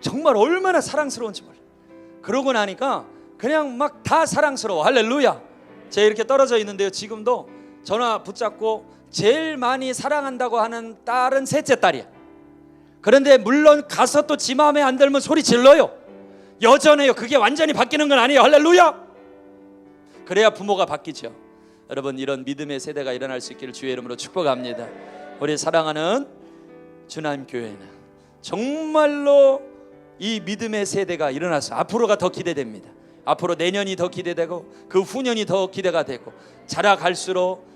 정말 얼마나 사랑스러운지 몰라요. 그러고 나니까 그냥 막 다 사랑스러워. 할렐루야. 제가 이렇게 떨어져 있는데요 지금도 전화 붙잡고 제일 많이 사랑한다고 하는 딸은 셋째 딸이야. 그런데 물론 가서 또 지 마음에 안 들면 소리 질러요. 여전해요. 그게 완전히 바뀌는 건 아니에요. 할렐루야. 그래야 부모가 바뀌죠. 여러분 이런 믿음의 세대가 일어날 수 있기를 주의 이름으로 축복합니다. 우리 사랑하는 주남교회는 정말로 이 믿음의 세대가 일어나서 앞으로가 더 기대됩니다. 앞으로 내년이 더 기대되고 그 후년이 더 기대가 되고, 자라갈수록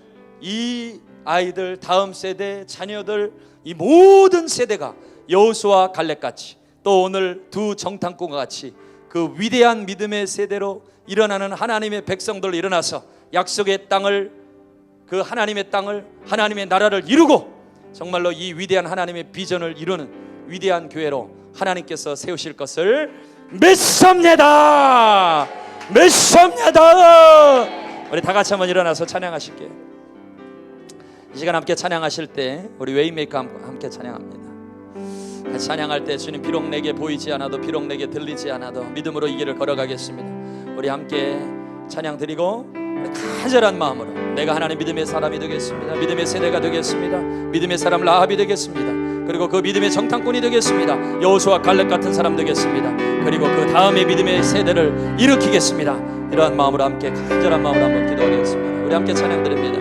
이 아이들, 다음 세대, 자녀들, 이 모든 세대가 여호수아 갈렙같이, 또 오늘 두 정탐꾼과 같이 그 위대한 믿음의 세대로 일어나는 하나님의 백성들 일어나서 약속의 땅을, 그 하나님의 땅을, 하나님의 나라를 이루고 정말로 이 위대한 하나님의 비전을 이루는 위대한 교회로 하나님께서 세우실 것을 믿습니다. 믿습니다. 우리 다 같이 한번 일어나서 찬양하실게요. 이 시간 함께 찬양하실 때 우리 웨이메이커 함께 찬양합니다. 같이 찬양할 때 주님, 비록 내게 보이지 않아도, 비록 내게 들리지 않아도 믿음으로 이 길을 걸어가겠습니다. 우리 함께 찬양 드리고 간절한 마음으로 내가 하나님 믿음의 사람이 되겠습니다. 믿음의 세대가 되겠습니다. 믿음의 사람 라합이 되겠습니다. 그리고 그 믿음의 정탐꾼이 되겠습니다. 여호수아 갈렙 같은 사람 되겠습니다. 그리고 그 다음에 믿음의 세대를 일으키겠습니다. 이러한 마음으로 함께 간절한 마음으로 한번 기도하겠습니다. 우리 함께 찬양 드립니다.